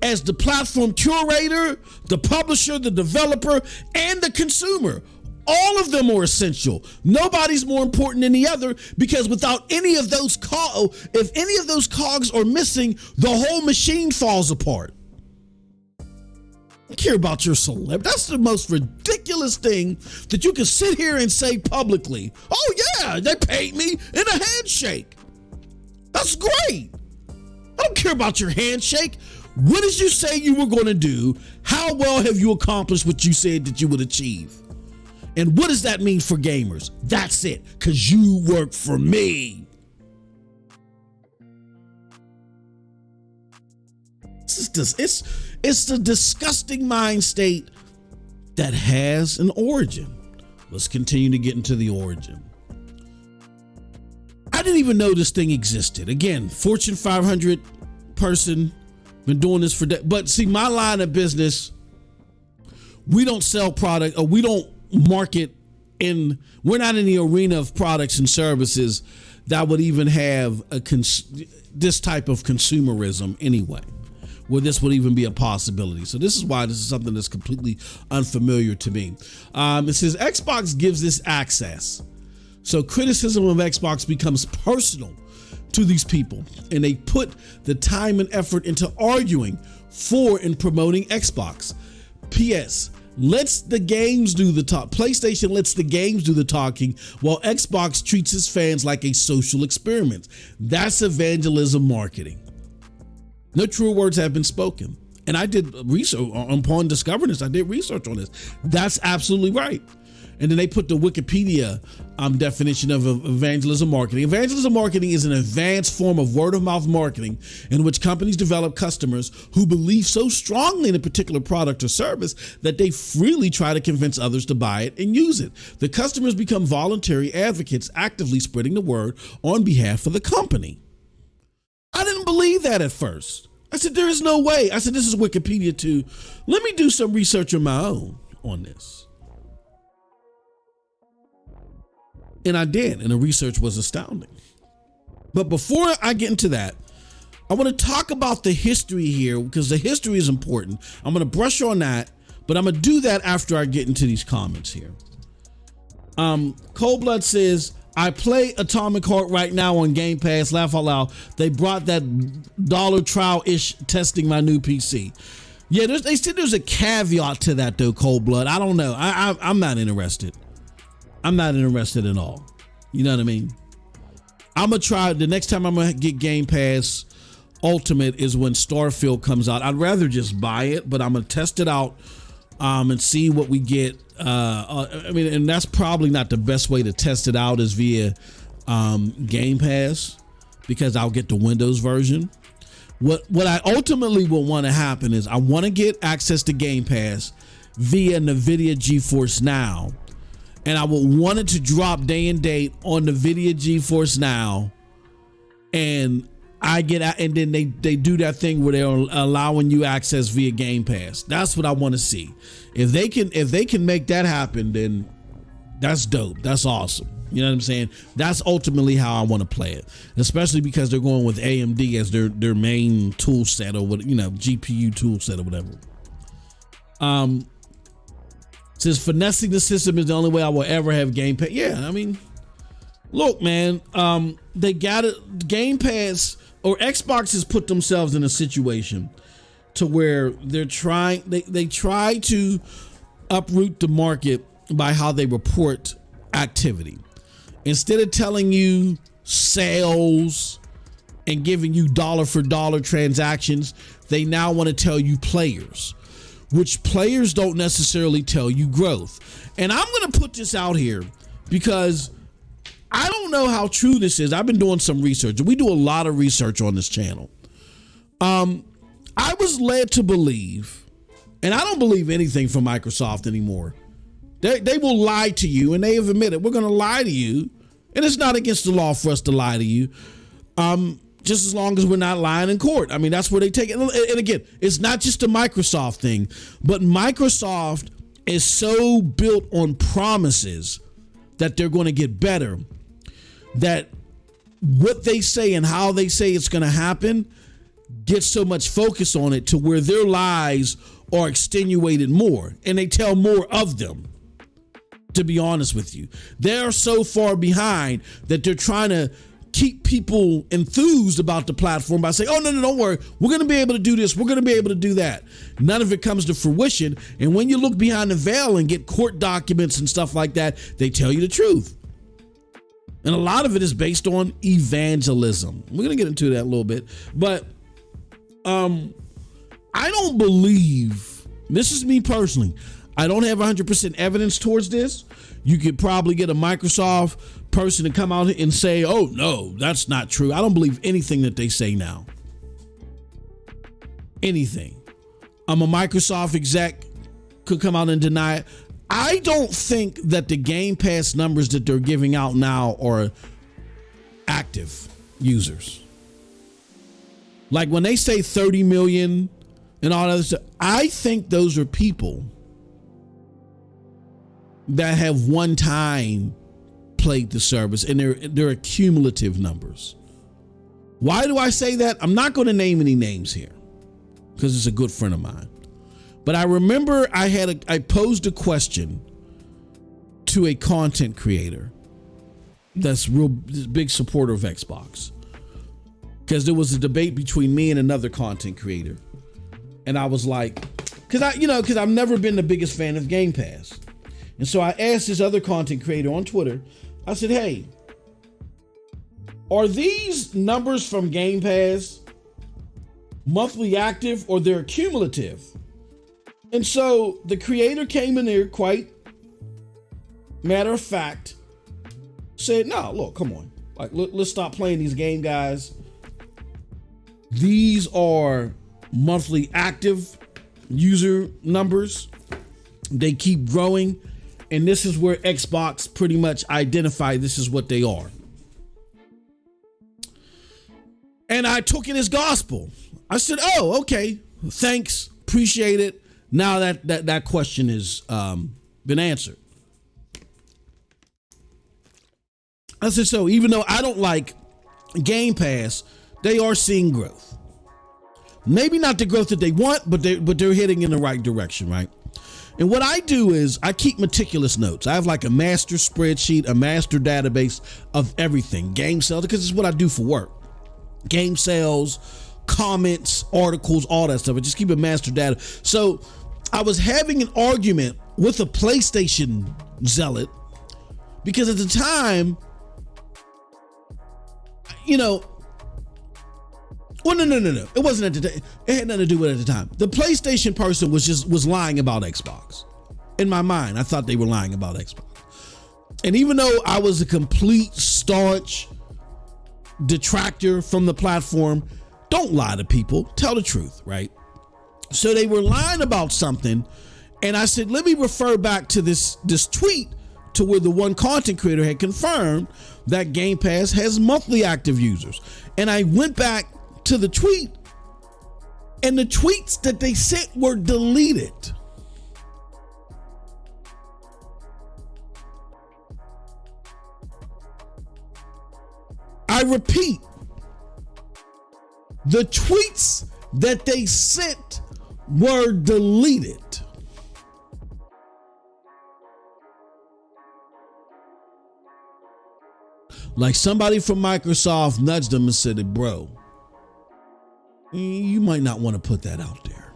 as the platform curator, the publisher, the developer, and the consumer, all of them are essential. Nobody's more important than the other, because without any of those if any of those cogs are missing, the whole machine falls apart. I don't care about your celebrity. That's the most ridiculous thing that you can sit here and say publicly. Oh yeah, they paid me in a handshake. That's great. I don't care about your handshake. What did you say you were going to do? How well have you accomplished what you said that you would achieve? And what does that mean for gamers? That's it, because you work for me. It's the disgusting mind state that has an origin. Let's continue to get into the origin. I didn't even know this thing existed. Again, Fortune 500 person, been doing this for days. But see, my line of business, we don't sell product, or we don't market we're not in the arena of products and services that would even have this type of consumerism anyway, where this would even be a possibility. So this is why this is something that's completely unfamiliar to me. It says Xbox gives this access. So criticism of Xbox becomes personal to these people, and they put the time and effort into arguing for and promoting Xbox. P.S. lets the games do the talk. PlayStation lets the games do the talking, while Xbox treats its fans like a social experiment. That's evangelism marketing. No truer words have been spoken. And I did research upon discovering this. I did research on this. That's absolutely right. And then they put the Wikipedia definition of evangelism marketing. Evangelism marketing is an advanced form of word-of-mouth marketing in which companies develop customers who believe so strongly in a particular product or service that they freely try to convince others to buy it and use it. The customers become voluntary advocates, actively spreading the word on behalf of the company. I didn't believe that at first. I said, there is no way. I said, this is Wikipedia too. Let me do some research of my own on this. And I did, and the research was astounding. But before I get into that, I want to talk about the history here, because the history is important. I'm going to brush on that, but I'm going to do that after I get into these comments here. Cold Blood says, I play Atomic Heart right now on Game Pass. Laugh out loud. They brought that dollar trial-ish testing my new PC. Yeah, they said there's a caveat to that though, Cold Blood. I don't know. I'm not interested. I'm not interested at all. You know what I mean? I'm going to try, the next time I'm going to get Game Pass Ultimate is when Starfield comes out. I'd rather just buy it, but I'm going to test it out and see what we get. I mean, and that's probably not the best way to test it out is via Game Pass, because I'll get the Windows version. What I ultimately will want to happen is I want to get access to Game Pass via NVIDIA GeForce Now. And I would want it to drop day and date on NVIDIA GeForce Now, and I get out, and then they do that thing where they're allowing you access via Game Pass. That's what I want to see. If they can make that happen, then that's dope. That's awesome. You know what I'm saying? That's ultimately how I want to play it, especially because they're going with AMD as their main tool set, or what, GPU tool set or whatever. Says finessing the system is the only way I will ever have Game Pass. Yeah, I mean, look, man, they got it. Game Pass, or Xbox has put themselves in a situation to where they're trying. They try to uproot the market by how they report activity. Instead of telling you sales and giving you dollar for dollar transactions, they now want to tell you players, which players don't necessarily tell you growth. And I'm going to put this out here because I don't know how true this is. I've been doing some research. We do a lot of research on this channel. I was led to believe, and I don't believe anything from Microsoft anymore. They will lie to you, and they have admitted, we're going to lie to you. And it's not against the law for us to lie to you. Just as long as we're not lying in court. I mean, that's where they take it. And again, it's not just a Microsoft thing, but Microsoft is so built on promises that they're going to get better, that what they say and how they say it's going to happen gets so much focus on it to where their lies are extenuated more, and they tell more of them. to be honest with you. They're so far behind that they're trying to keep people enthused about the platform by saying, oh, no, don't worry. We're going to be able to do this. We're going to be able to do that. None of it comes to fruition. And when you look behind the veil and get court documents and stuff like that, they tell you the truth. And a lot of it is based on evangelism. We're going to get into that a little bit. But I don't believe, this is me personally, I don't have 100% evidence towards this. You could probably get a Microsoft person to come out and say, oh, no, that's not true. I don't believe anything that they say now. Anything. I'm a Microsoft exec, could come out and deny it. I don't think that the Game Pass numbers that they're giving out now are active users. Like when they say 30 million and all that other stuff, I think those are people that have one time played the service, and they're cumulative numbers. Why do I say that? I'm not going to name any names here because it's a good friend of mine. But I remember I posed a question to a content creator that's real big supporter of Xbox, because there was a debate between me and another content creator, and I was like, because I've never been the biggest fan of Game Pass. And so I asked this other content creator on Twitter, I said, hey, are these numbers from Game Pass monthly active or they're cumulative? And so the creator came in there quite matter of fact, said, no, look, come on. Like, let's stop playing these game guys. These are monthly active user numbers. They keep growing. And this is where Xbox pretty much identified this is what they are. And I took it as gospel. I said, oh, okay, thanks, appreciate it. Now that question has been answered. I said, so even though I don't like Game Pass, they are seeing growth. Maybe not the growth that they want, but they're heading in the right direction, right? And what I do is I keep meticulous notes. I have like a master spreadsheet, a master database of everything. Game sales, because it's what I do for work. Game sales, comments, articles, all that stuff. I just keep a master data. So I was having an argument with a PlayStation zealot because at the time, well, no. It wasn't at the time. It had nothing to do with it at the time. The PlayStation person was lying about Xbox. In my mind, I thought they were lying about Xbox. And even though I was a complete staunch detractor from the platform, don't lie to people. Tell the truth, right? So they were lying about something. And I said, let me refer back to this tweet to where the one content creator had confirmed that Game Pass has monthly active users. And I went back to the tweet, and the tweets that they sent were deleted. I repeat, the tweets that they sent were deleted. Like somebody from Microsoft nudged them and said, bro, you might not want to put that out there.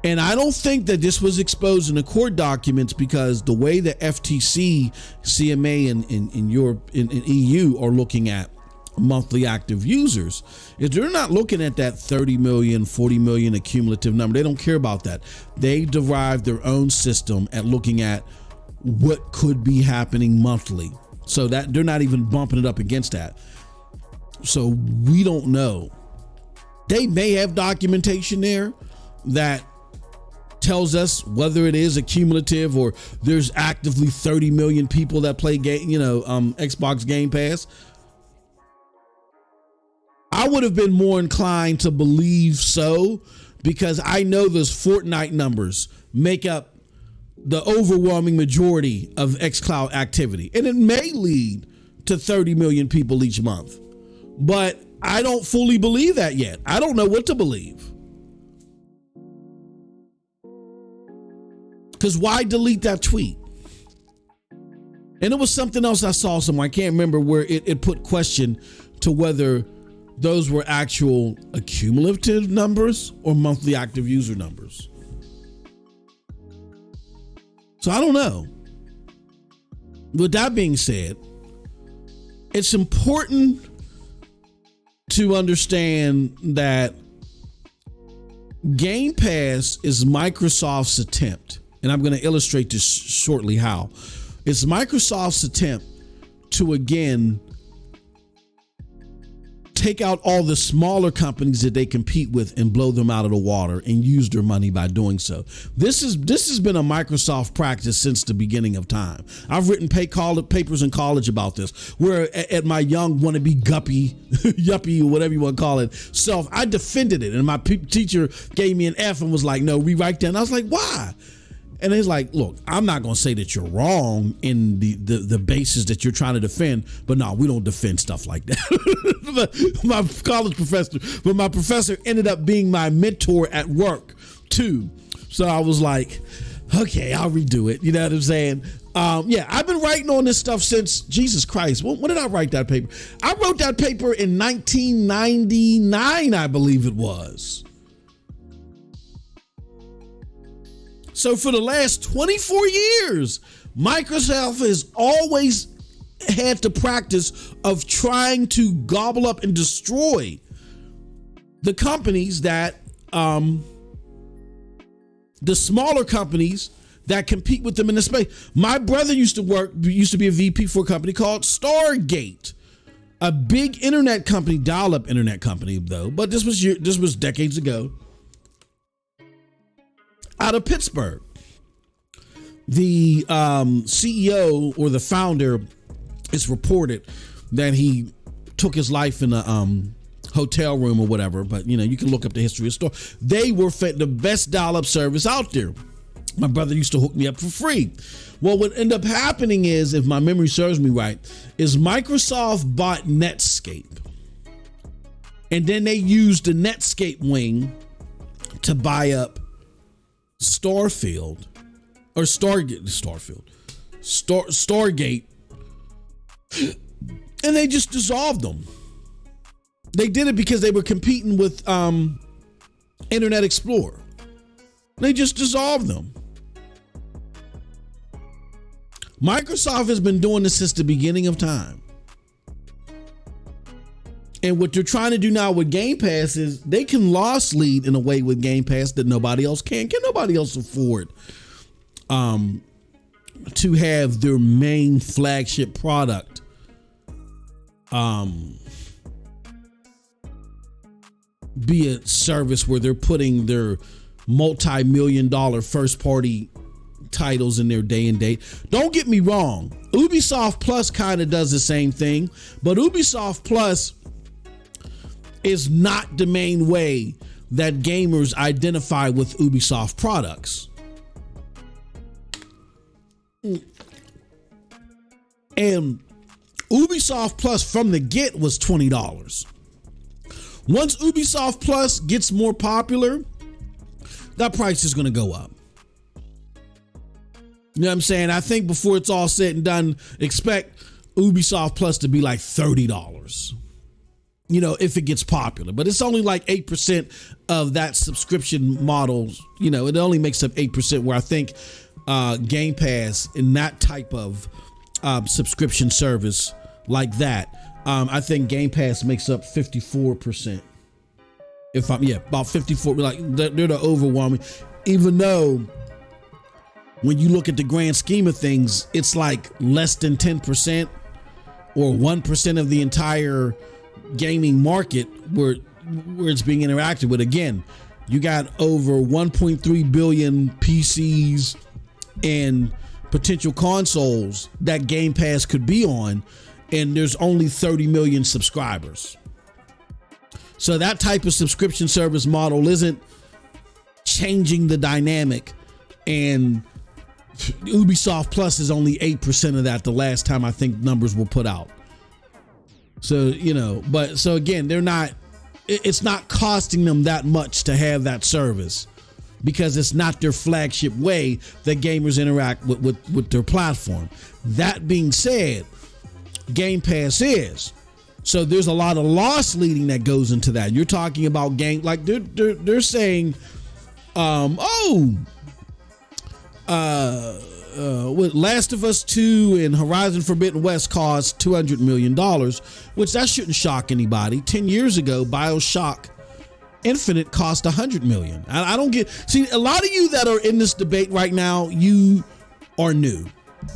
And I don't think that this was exposed in the court documents, because the way the FTC, CMA, and in Europe, in EU are looking at monthly active users is they're not looking at that 30 million, 40 million accumulative number. They don't care about that. They derive their own system at looking at what could be happening monthly. So that they're not even bumping it up against that. So we don't know. They may have documentation there that tells us whether it is accumulative or there's actively 30 million people that play Xbox Game Pass. I would have been more inclined to believe so, because I know those Fortnite numbers make up the overwhelming majority of xCloud activity, and it may lead to 30 million people each month, but I don't fully believe that yet. I don't know what to believe. Because why delete that tweet? And it was something else I saw somewhere. I can't remember where it put question to whether those were actual accumulative numbers or monthly active user numbers. So I don't know. With that being said, it's important to understand that Game Pass is Microsoft's attempt, and I'm going to illustrate this shortly how. It's Microsoft's attempt to, again, take out all the smaller companies that they compete with and blow them out of the water and use their money by doing so. This has been a Microsoft practice since the beginning of time. I've written papers in college about this, where at my young wannabe yuppie, or whatever you want to call it, self, I defended it. And my teacher gave me an F and was like, no, rewrite that. And I was like, why? And he's like, look, I'm not going to say that you're wrong in the basis that you're trying to defend, but no, we don't defend stuff like that. my professor ended up being my mentor at work too. So I was like, okay, I'll redo it. You know what I'm saying? Yeah, I've been writing on this stuff since, Jesus Christ. When did I write that paper? I wrote that paper in 1999, I believe it was. So for the last 24 years, Microsoft has always had the practice of trying to gobble up and destroy the companies that, the smaller companies that compete with them in the space. My brother used to be a VP for a company called Stargate, a big internet company, dial-up internet company though, but this was decades ago. Out of Pittsburgh. The CEO or the founder, it's reported that he took his life in a hotel room or whatever, but you can look up the history of the store. They were the best dial-up service out there. My brother used to hook me up for free. Well, what ended up happening is, if my memory serves me right, is Microsoft bought Netscape. And then they used the Netscape wing to buy up Stargate, and they just dissolved them. They did it because they were competing with Internet Explorer. They just dissolved them. Microsoft has been doing this since the beginning of time. And what they're trying to do now with Game Pass is they can loss lead in a way with Game Pass that nobody else can. Can nobody else afford to have their main flagship product be a service where they're putting their multi-million-dollar first-party titles in their day and date? Don't get me wrong. Ubisoft Plus kind of does the same thing, but Ubisoft Plus is not the main way that gamers identify with Ubisoft products. And Ubisoft Plus from the get was $20. Once Ubisoft Plus gets more popular, that price is going to go up. You know what I'm saying? I think before it's all said and done, expect Ubisoft Plus to be like $30. If it gets popular, but it's only like 8% of that subscription model. It only makes up 8%, where I think Game Pass in that type of subscription service like that, I think Game Pass makes up 54%. About 54, like they're the overwhelming, even though when you look at the grand scheme of things, it's like less than 10% or 1% of the entire gaming market where it's being interacted with. Again, you got over 1.3 billion PCs and potential consoles that Game Pass could be on, and there's only 30 million subscribers. So that type of subscription service model isn't changing the dynamic, and Ubisoft Plus is only 8% of that the last time I think numbers were put out. So, so again, it's not costing them that much to have that service. because it's not their flagship way that gamers interact with their platform. That being said, Game Pass is. So there's a lot of loss leading that goes into that. You're talking about game, like they're saying, what Last of Us 2 and Horizon Forbidden West cost $200 million, which that shouldn't shock anybody. 10 years ago, BioShock Infinite cost $100 million. I don't see, a lot of you that are in this debate right now, you are new.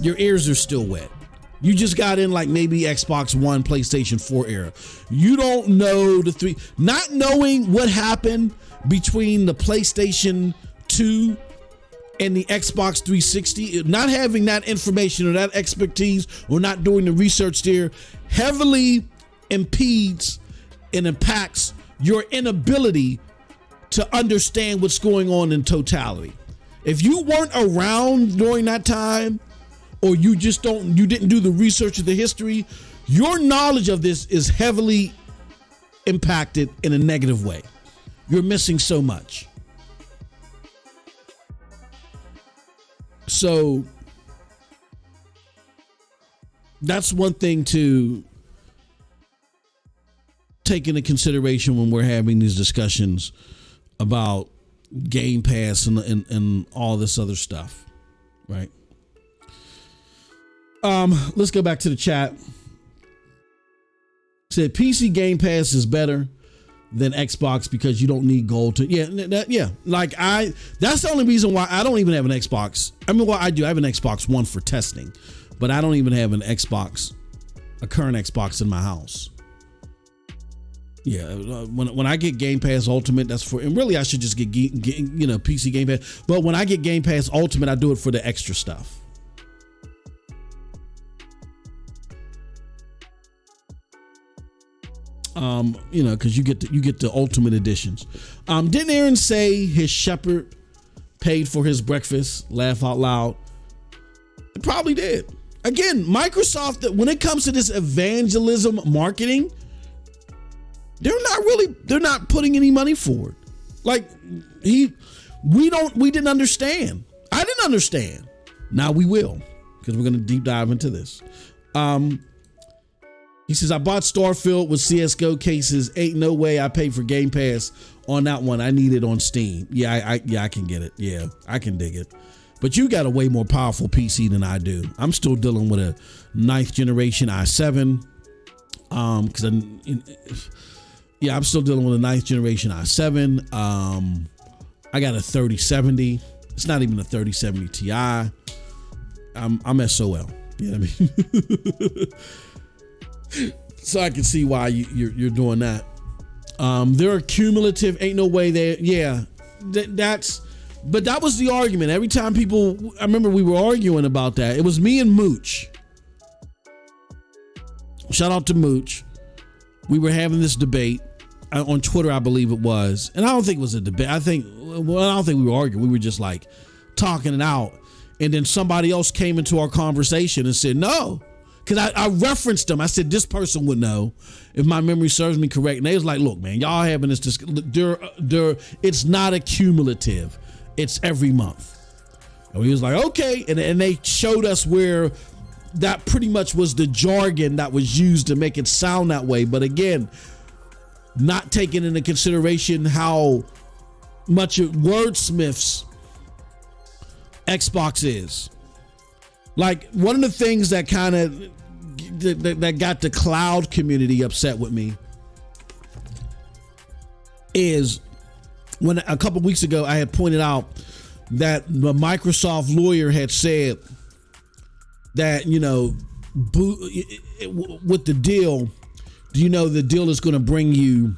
Your ears are still wet. You just got in like maybe Xbox One, PlayStation 4 era. You don't know the three, not knowing what happened between the PlayStation 2 and the Xbox 360, not having that information or that expertise or not doing the research there heavily impedes and impacts your inability to understand what's going on in totality. If you weren't around during that time, or you didn't do the research of the history, your knowledge of this is heavily impacted in a negative way. You're missing so much. So that's one thing to take into consideration when we're having these discussions about Game Pass and all this other stuff, right? Let's go back to the chat. Said PC Game Pass is better than Xbox because you don't need gold to. Yeah. Like that's the only reason why I don't even have an Xbox. I mean, well, I do. I have an Xbox One for testing, but I don't even have a current Xbox in my house. Yeah, when I get Game Pass Ultimate, that's for, and really I should just get PC Game Pass. But when I get Game Pass Ultimate, I do it for the extra stuff. Because you get the ultimate editions. Didn't Aaron say his shepherd paid for his breakfast? Laugh out loud. It probably did. Again, Microsoft, when it comes to this evangelism marketing, they're not putting any money forward. Like we didn't understand. I didn't understand. Now we will, because we're going to deep dive into this. He says, I bought Starfield with CSGO cases. Ain't no way I paid for Game Pass on that one. I need it on Steam. Yeah, I can get it. Yeah, I can dig it. But you got a way more powerful PC than I do. I'm still dealing with a 9th generation i7. I'm still dealing with a 9th generation i7. I got a 3070. It's not even a 3070 Ti. I'm SOL. You know what I mean? So I can see why you're doing that. They're cumulative. Ain't no way there. Yeah, but that was the argument. Every time I remember we were arguing about that. It was me and Mooch. Shout out to Mooch. We were having this debate on Twitter, I believe it was. And I don't think it was a debate. I don't think we were arguing. We were just like talking it out. And then somebody else came into our conversation and said, no. Because I referenced them. I said, this person would know, if my memory serves me correct. And they was like, look, man, y'all having this, it's not a cumulative. It's every month. And we was like, okay. And they showed us where that pretty much was the jargon that was used to make it sound that way. But again, not taking into consideration how much of Wordsmith's Xbox is. Like, one of the things that kind of that got the cloud community upset with me is when a couple weeks ago I had pointed out that the Microsoft lawyer had said that, with the deal, the deal is going to bring you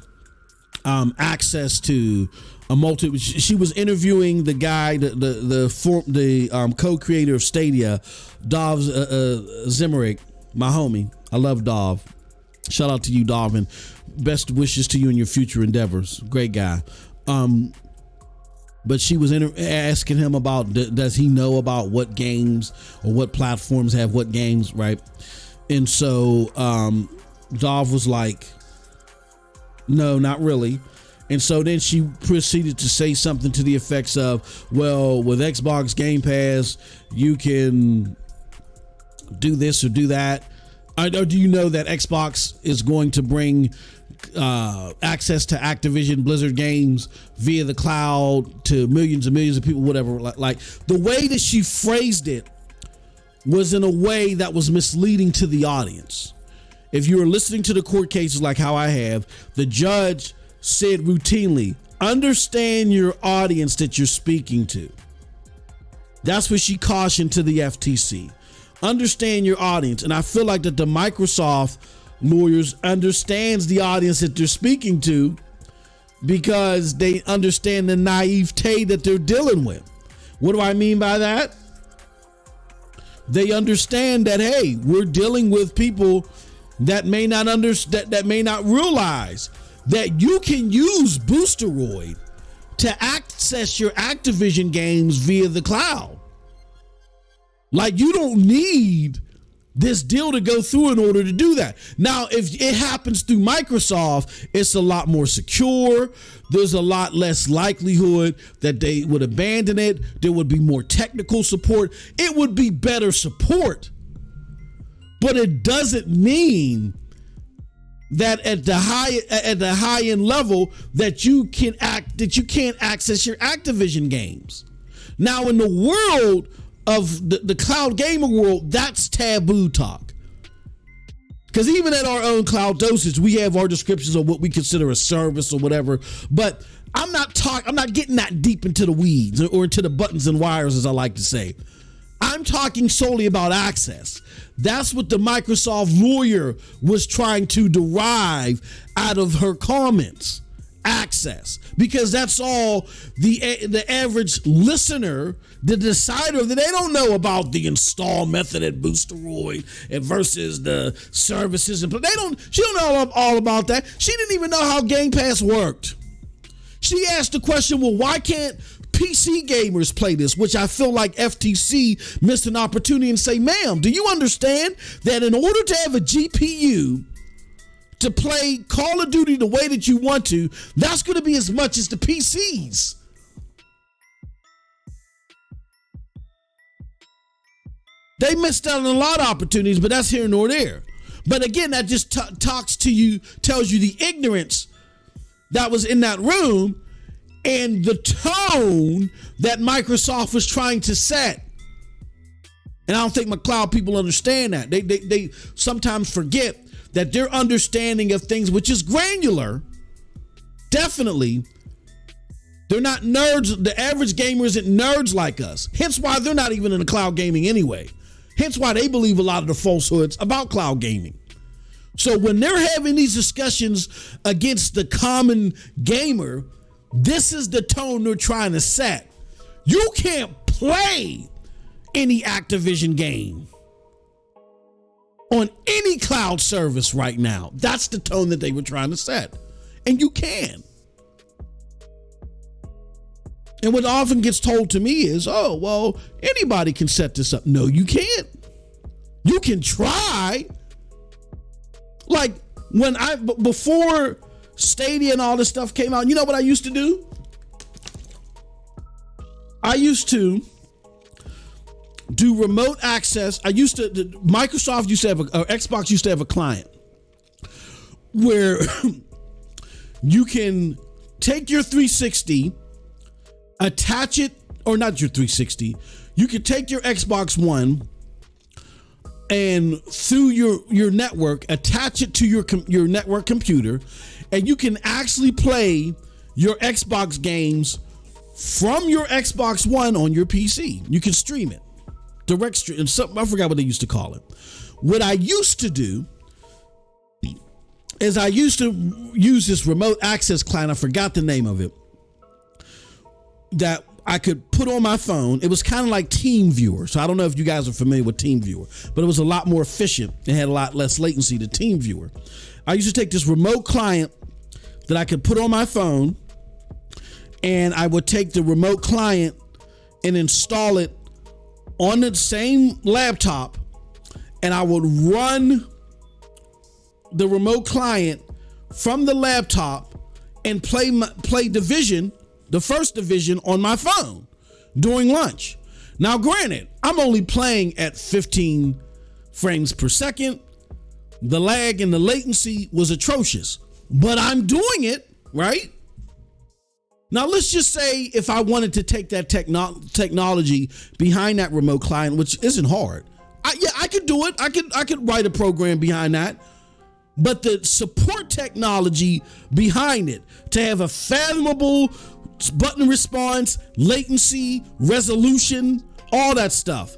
access to a she was interviewing the guy, the co-creator of Stadia, Dov Zimmerich, my homie. I love Dov. Shout out to you, Dov, and best wishes to you in your future endeavors. Great guy. But she was asking him about, does he know about what games or what platforms have what games, right? And so Dov was like, no, not really. And so then she proceeded to say something to the effects of, well, with Xbox Game Pass, you can do this or do that. Or do you know that Xbox is going to bring access to Activision Blizzard games via the cloud to millions and millions of people, whatever. Like the way that she phrased it was in a way that was misleading to the audience. If you were listening to the court cases like how I have, the judge said routinely, understand your audience that you're speaking to. That's what she cautioned to the FTC. Understand your audience. And I feel like that the Microsoft lawyers understands the audience that they're speaking to, because they understand the naivete that they're dealing with. What do I mean by that? They understand that, hey, we're dealing with people that may not that may not realize that you can use Boosteroid to access your Activision games via the cloud. Like, you don't need this deal to go through in order to do that. Now, if it happens through Microsoft, it's a lot more secure. There's a lot less likelihood that they would abandon it. There would be more technical support. It would be better support. But it doesn't mean that at the high end level that you can't access your Activision games. Now, in the world of the cloud gaming world, that's taboo talk. Because even at our own cloud dosage, we have our descriptions of what we consider a service or whatever. But I'm not getting that deep into the weeds or into the buttons and wires, as I like to say. I'm talking solely about access. That's what the Microsoft lawyer was trying to derive out of her comments. Access, because that's all the average listener, the decider, that they don't know about the install method at Boosteroid and versus the services, and she don't know all about that. She didn't even know how Game Pass worked. She asked the question, well, why can't PC gamers play this? Which I feel like FTC missed an opportunity and say, ma'am, do you understand that in order to have a GPU to play Call of Duty the way that you want to, that's going to be as much as the PCs. They missed out on a lot of opportunities, but that's here nor there. But again, that just tells you the ignorance that was in that room and the tone that Microsoft was trying to set. And I don't think my cloud people understand that. They sometimes forget that their understanding of things, which is granular, definitely, they're not nerds. The average gamer isn't nerds like us. Hence why they're not even in the cloud gaming anyway. Hence why they believe a lot of the falsehoods about cloud gaming. So when they're having these discussions against the common gamer, this is the tone they're trying to set. You can't play any Activision game on any cloud service right now. That's the tone that they were trying to set. And you can. And what often gets told to me is, oh, well, anybody can set this up. No, you can't. You can try. Like before Stadia and all this stuff came out, you know what I used to do? I used to do remote access. Microsoft used to have Xbox used to have a client where you can take your 360, attach it, or not your 360. You can take your Xbox One and through your network, attach it to your network computer, and you can actually play your Xbox games from your Xbox One on your PC. You can stream it. Direct stream, something, I forgot what they used to call it. What I used to do is I used to use this remote access client. I forgot the name of it, that I could put on my phone. It was kind of like TeamViewer. So I don't know if you guys are familiar with TeamViewer, but it was a lot more efficient. It had a lot less latency to TeamViewer. I used to take this remote client that I could put on my phone, and I would take the remote client and install it on the same laptop, and I would run the remote client from the laptop and play Division, the first Division, on my phone during lunch. Now, granted, I'm only playing at 15 frames per second. The lag and the latency was atrocious, but I'm doing it, right? Now, let's just say if I wanted to take that technology behind that remote client, which isn't hard. I could do it. I could write a program behind that. But the support technology behind it, to have a fathomable button response, latency, resolution, all that stuff.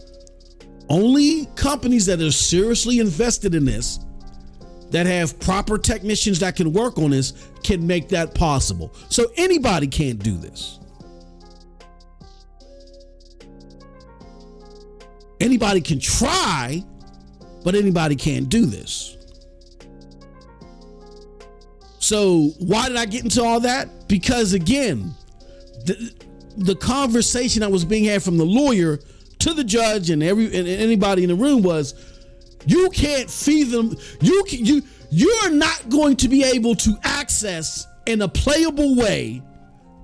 Only companies that are seriously invested in this, that have proper technicians that can work on this, can make that possible. So anybody can't do this. Anybody can try, but anybody can't do this. So why did I get into all that? Because again, the conversation that was being had from the lawyer to the judge and anybody in the room was, you can't feed them. You're not going to be able to access in a playable way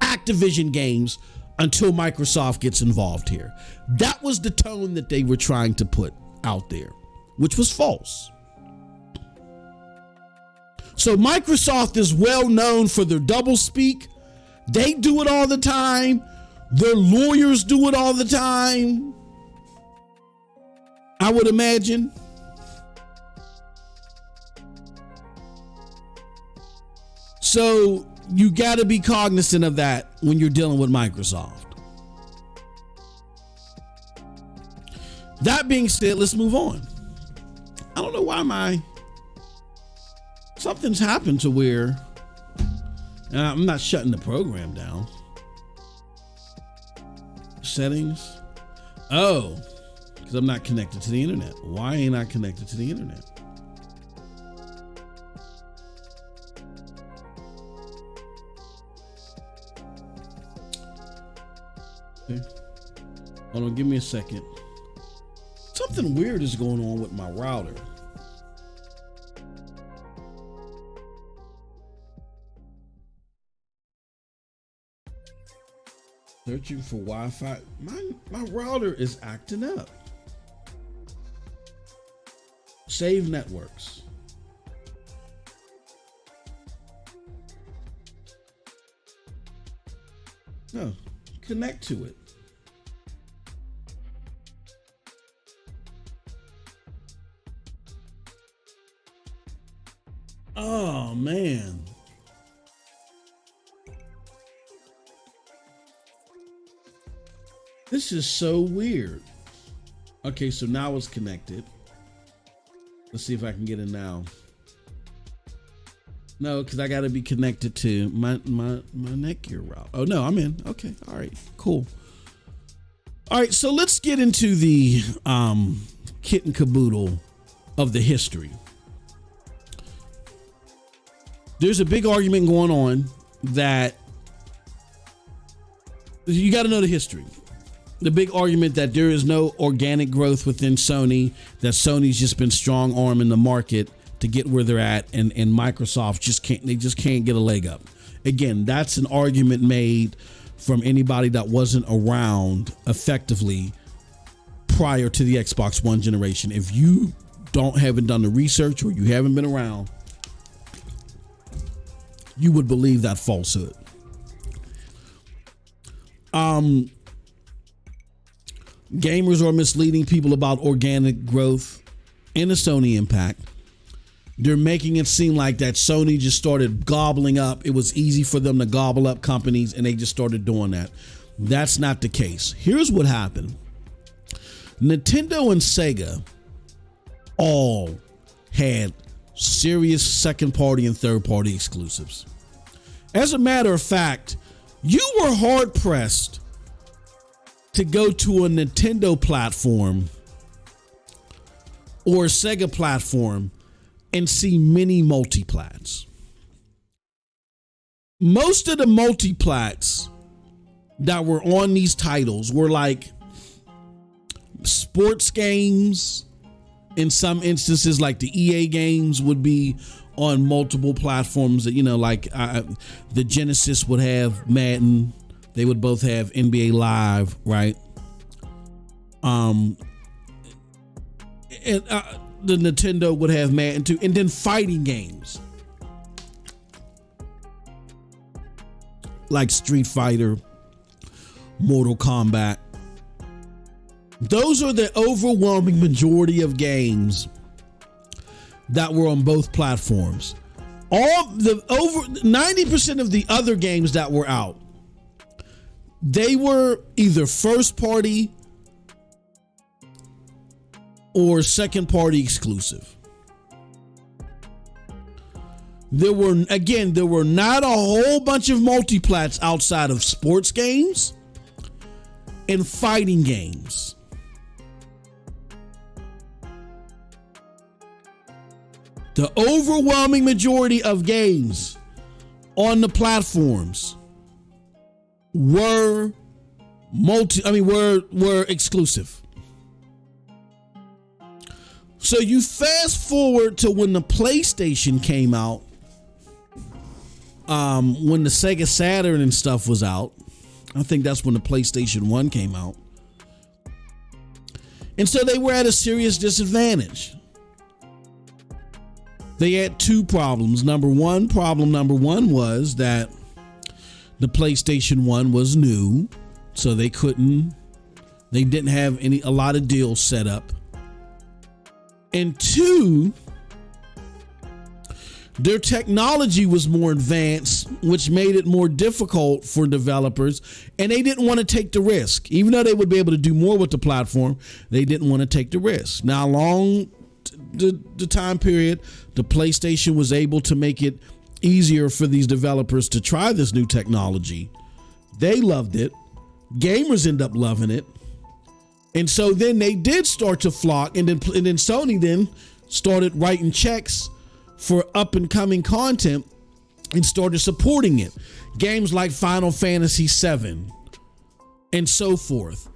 Activision games until Microsoft gets involved here. That was the tone that they were trying to put out there, which was false. So Microsoft is well known for their doublespeak. They do it all the time. Their lawyers do it all the time, I would imagine. So you got to be cognizant of that when you're dealing with Microsoft. That being said, let's move on. I don't know why something's happened to where I'm not shutting the program down. Settings. Oh, because I'm not connected to the internet. Why ain't I connected to the internet? Okay. Hold on, give me a second. Something weird is going on with my router. Searching for Wi-Fi. My router is acting up. Save networks. No, connect to it. Oh man. This is so weird. Okay, so now it's connected. Let's see if I can get it now. No, because I got to be connected to my Netgear route. Oh no, I'm in. Okay, all right, cool. All right, so let's get into the kit and caboodle of the history. There's a big argument going on that you got to know the history. The big argument that there is no organic growth within Sony, that Sony's just been strong arming the market to get where they're at, and Microsoft just can't get a leg up. Again, that's an argument made from anybody that wasn't around effectively prior to the Xbox One generation. If you haven't done the research or you haven't been around, you would believe that falsehood. Gamers are misleading people about organic growth in the Sony impact. They're making it seem like that Sony just started gobbling up. It was easy for them to gobble up companies and they just started doing that. That's not the case. Here's what happened. Nintendo and Sega all had serious second party and third party exclusives. As a matter of fact, you were hard pressed to go to a Nintendo platform or a Sega platform and see many multiplats. Most of the multiplats that were on these titles were like sports games. In some instances, like the EA games would be on multiple platforms. That, like the Genesis would have Madden. They would both have NBA Live, right? And the Nintendo would have Madden too, and then fighting games like Street Fighter, Mortal Kombat. Those are the overwhelming majority of games that were on both platforms. All the over 90% of the other games that were out, they were either first party or second party exclusive. There were not a whole bunch of multiplats outside of sports games and fighting games. The overwhelming majority of games on the platforms were exclusive. So you fast forward to when the PlayStation came out, when the Sega Saturn and stuff was out. I think that's when the PlayStation 1 came out. And so they were at a serious disadvantage. They had two problems. Problem number one was that the PlayStation 1 was new, so they didn't have a lot of deals set up. And two, their technology was more advanced, which made it more difficult for developers, and they didn't want to take the risk. Even though they would be able to do more with the platform, they didn't want to take the risk. Now, along the time period, the PlayStation was able to make it easier for these developers to try this new technology. They loved it. Gamers end up loving it. And so then they did start to flock, and then Sony then started writing checks for up and coming content and started supporting it. Games like Final Fantasy VII and so forth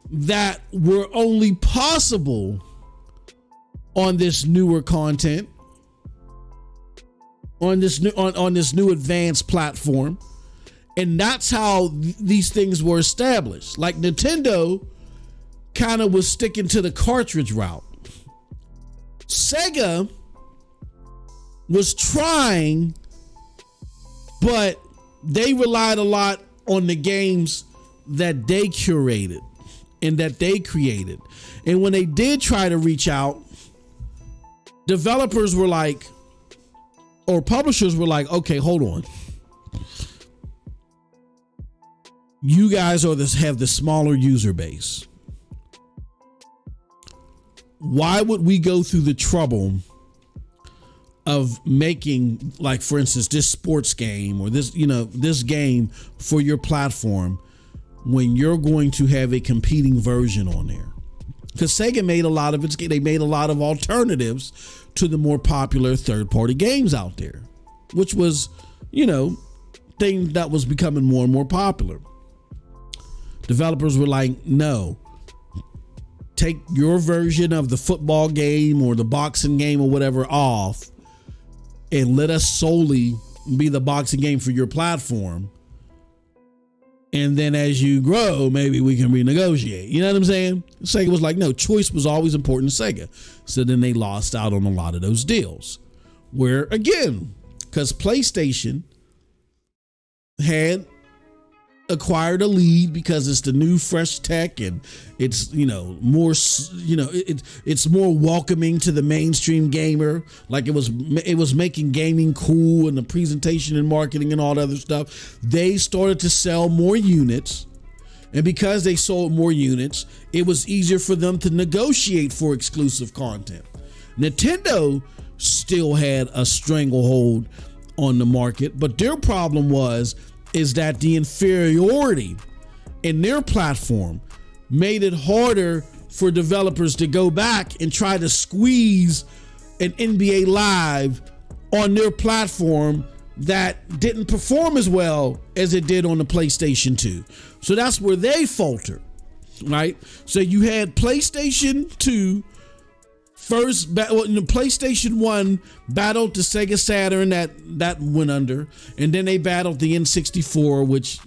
that were only possible on this newer content, on this new advanced platform. And that's how these things were established. Like Nintendo kind of was sticking to the cartridge route. Sega was trying, but they relied a lot on the games that they curated and that they created. And when they did try to reach out, developers were like, or publishers were like, okay, hold on. You guys have the smaller user base. Why would we go through the trouble of making, like, for instance, this sports game or this game for your platform when you're going to have a competing version on there? Because Sega made a lot of alternatives to the more popular third-party games out there, which was, thing that was becoming more and more popular. Developers were like, no, take your version of the football game or the boxing game or whatever off, and let us solely be the boxing game for your platform. And then as you grow, maybe we can renegotiate. You know what I'm saying? Sega was like, no, choice was always important to Sega. So then they lost out on a lot of those deals. Where, again, because PlayStation had acquired a lead because it's the new fresh tech and it's more it's more welcoming to the mainstream gamer. Like it was making gaming cool and the presentation and marketing and all that other stuff. They started to sell more units, and because they sold more units, it was easier for them to negotiate for exclusive content. Nintendo still had a stranglehold on the market, but their problem is that the inferiority in their platform made it harder for developers to go back and try to squeeze an NBA Live on their platform that didn't perform as well as it did on the PlayStation 2. So that's where they faltered, right? So you had PlayStation 2 PlayStation 1 battled the Sega Saturn that went under, and then they battled the N64, which,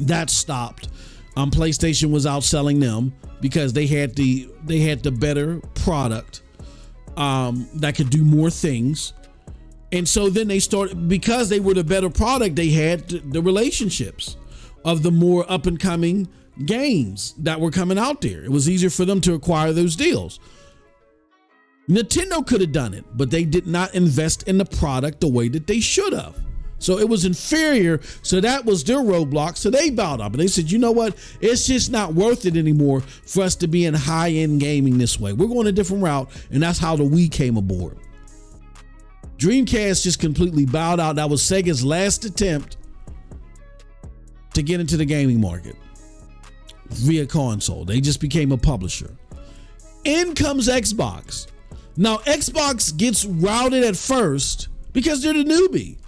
that stopped. PlayStation was outselling them because they had the better product that could do more things. And so then they started, because they were the better product, they had the relationships of the more up and coming games that were coming out there. It was easier for them to acquire those deals. Nintendo could have done it, but they did not invest in the product the way that they should have. So it was inferior. So that was their roadblock. So they bowed up and they said, you know what? It's just not worth it anymore for us to be in high-end gaming this way. We're going a different route. And that's how the Wii came aboard. Dreamcast just completely bowed out. That was Sega's last attempt to get into the gaming market via console. They just became a publisher. In comes Xbox. Now, Xbox gets routed at first because they're the newbie.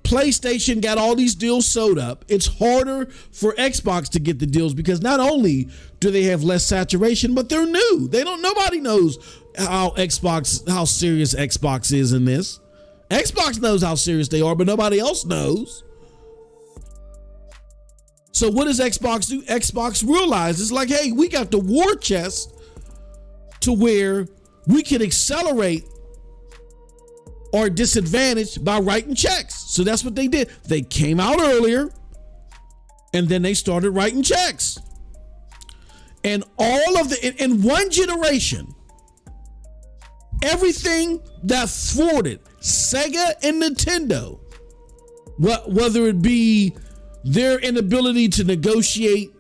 PlayStation got all these deals sewed up. It's harder for Xbox to get the deals because not only do they have less saturation, but they're new. Nobody knows how serious Xbox is in this. Xbox knows how serious they are, but nobody else knows. So what does Xbox do? Xbox realizes, like, hey, we got the war chest to where we can accelerate our disadvantage by writing checks. So that's what they did. They came out earlier and then they started writing checks. And in one generation, everything that thwarted Sega and Nintendo, whether it be their inability to negotiate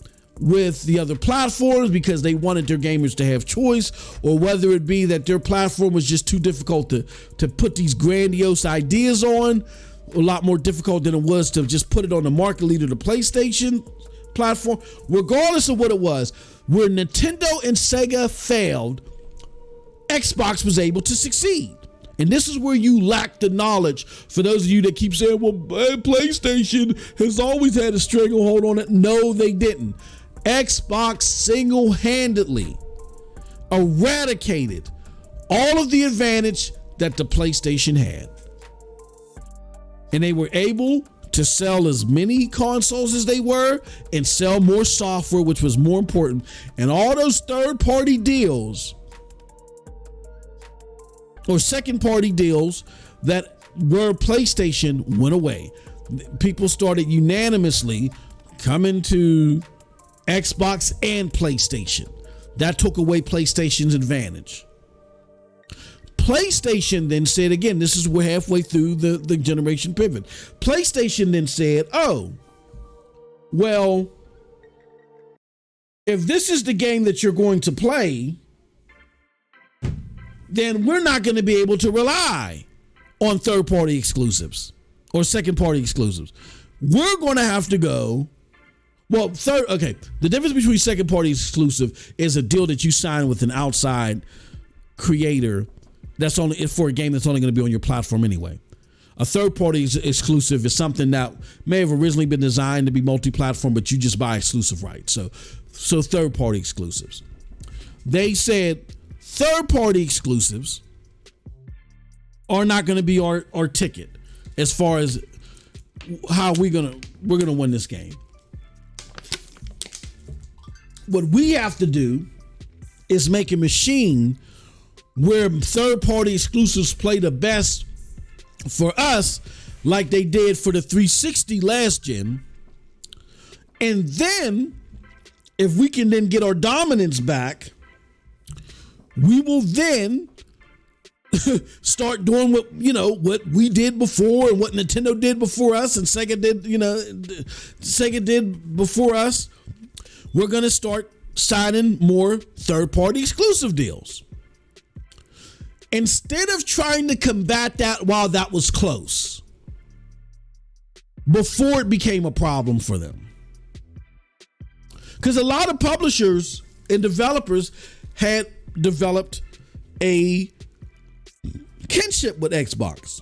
with the other platforms because they wanted their gamers to have choice, or whether it be that their platform was just too difficult to put these grandiose ideas on, a lot more difficult than it was to just put it on the market leader, the PlayStation platform. Regardless of what it was, where Nintendo and Sega failed, Xbox was able to succeed. And this is where you lack the knowledge. For those of you that keep saying, well, PlayStation has always had a stranglehold on it. No, they didn't. Xbox single-handedly eradicated all of the advantage that the PlayStation had. And they were able to sell as many consoles as they were and sell more software, which was more important. And all those third-party deals or second-party deals that were PlayStation went away. People started unanimously coming to Xbox and PlayStation. That took away PlayStation's advantage. PlayStation then said, again, this is we're halfway through the generation pivot. PlayStation then said, oh, well, if this is the game that you're going to play, then we're not going to be able to rely on third-party exclusives or second-party exclusives. We're going to have to go. Well, the difference between second-party exclusive is a deal that you sign with an outside creator that's only for a game that's only going to be on your platform anyway. A third-party exclusive is something that may have originally been designed to be multi-platform, but you just buy exclusive rights. So third-party exclusives. They said third-party exclusives are not going to be our ticket as far as how we're gonna win this game. What we have to do is make a machine where third-party exclusives play the best for us, like they did for the 360 last gen. And then, if we can then get our dominance back, we will then start doing what we did before and what Nintendo did before us and Sega did before us. We're going to start signing more third-party exclusive deals. Instead of trying to combat that while that was close, before it became a problem for them. Because a lot of publishers and developers had developed a kinship with Xbox.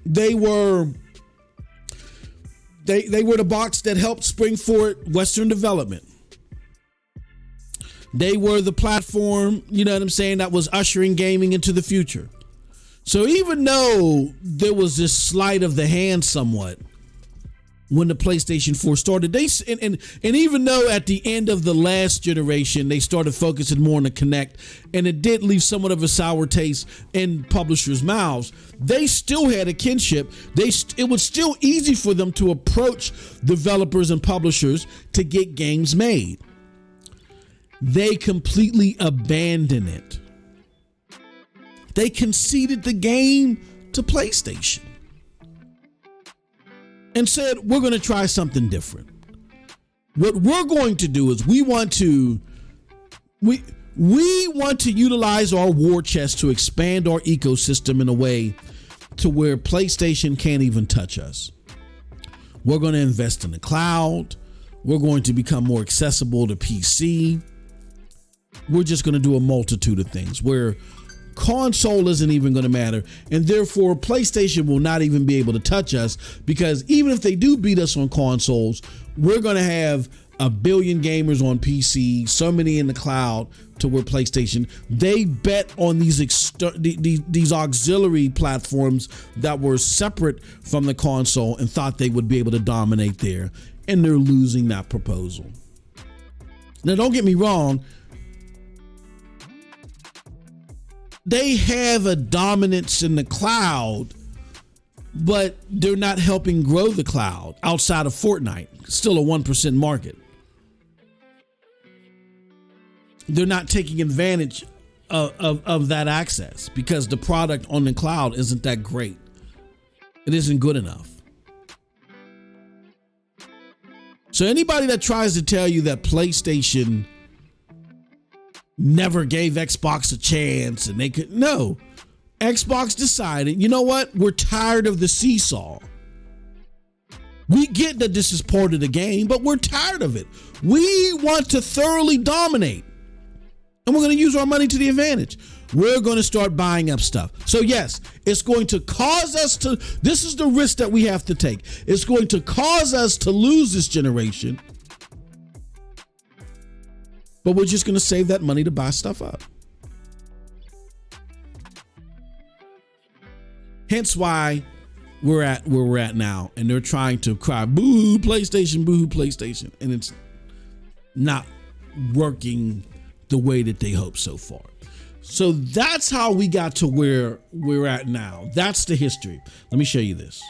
They were the box that helped spring forward Western development. They were the platform, you know what I'm saying, that was ushering gaming into the future. So even though there was this sleight of the hand somewhat when the PlayStation 4 started, and even though at the end of the last generation they started focusing more on the Kinect, and it did leave somewhat of a sour taste in publishers' mouths, they still had a kinship. It was still easy for them to approach developers and publishers to get games made. They completely abandoned it. They conceded the game to PlayStation and said, we're going to try something different. What we're going to do is we want to utilize our war chest to expand our ecosystem in a way to where PlayStation can't even touch us. We're going to invest in the cloud. We're going to become more accessible to PC. We're just going to do a multitude of things where console isn't even going to matter, and therefore PlayStation will not even be able to touch us, because even if they do beat us on consoles, we're going to have a billion gamers on PC, so many in the cloud, to where PlayStation, they bet on these auxiliary platforms that were separate from the console and thought they would be able to dominate there, and they're losing that proposal. Now, don't get me wrong, they have a dominance in the cloud, but they're not helping grow the cloud outside of Fortnite. Still a 1% market. They're not taking advantage of that access because the product on the cloud isn't that great. It isn't good enough. So anybody that tries to tell you that PlayStation never gave Xbox a chance and they could, no. Xbox decided, you know what? We're tired of the seesaw. We get that this is part of the game, but we're tired of it. We want to thoroughly dominate. And we're going to use our money to the advantage. We're going to start buying up stuff. So yes, it's going to cause us to, this is the risk that we have to take. It's going to cause us to lose this generation. But we're just going to save that money to buy stuff up. Hence why we're at where we're at now. And they're trying to cry, boo, PlayStation, boo, PlayStation. And it's not working the way that they hope so far. So that's how we got to where we're at now. That's the history. Let me show you this.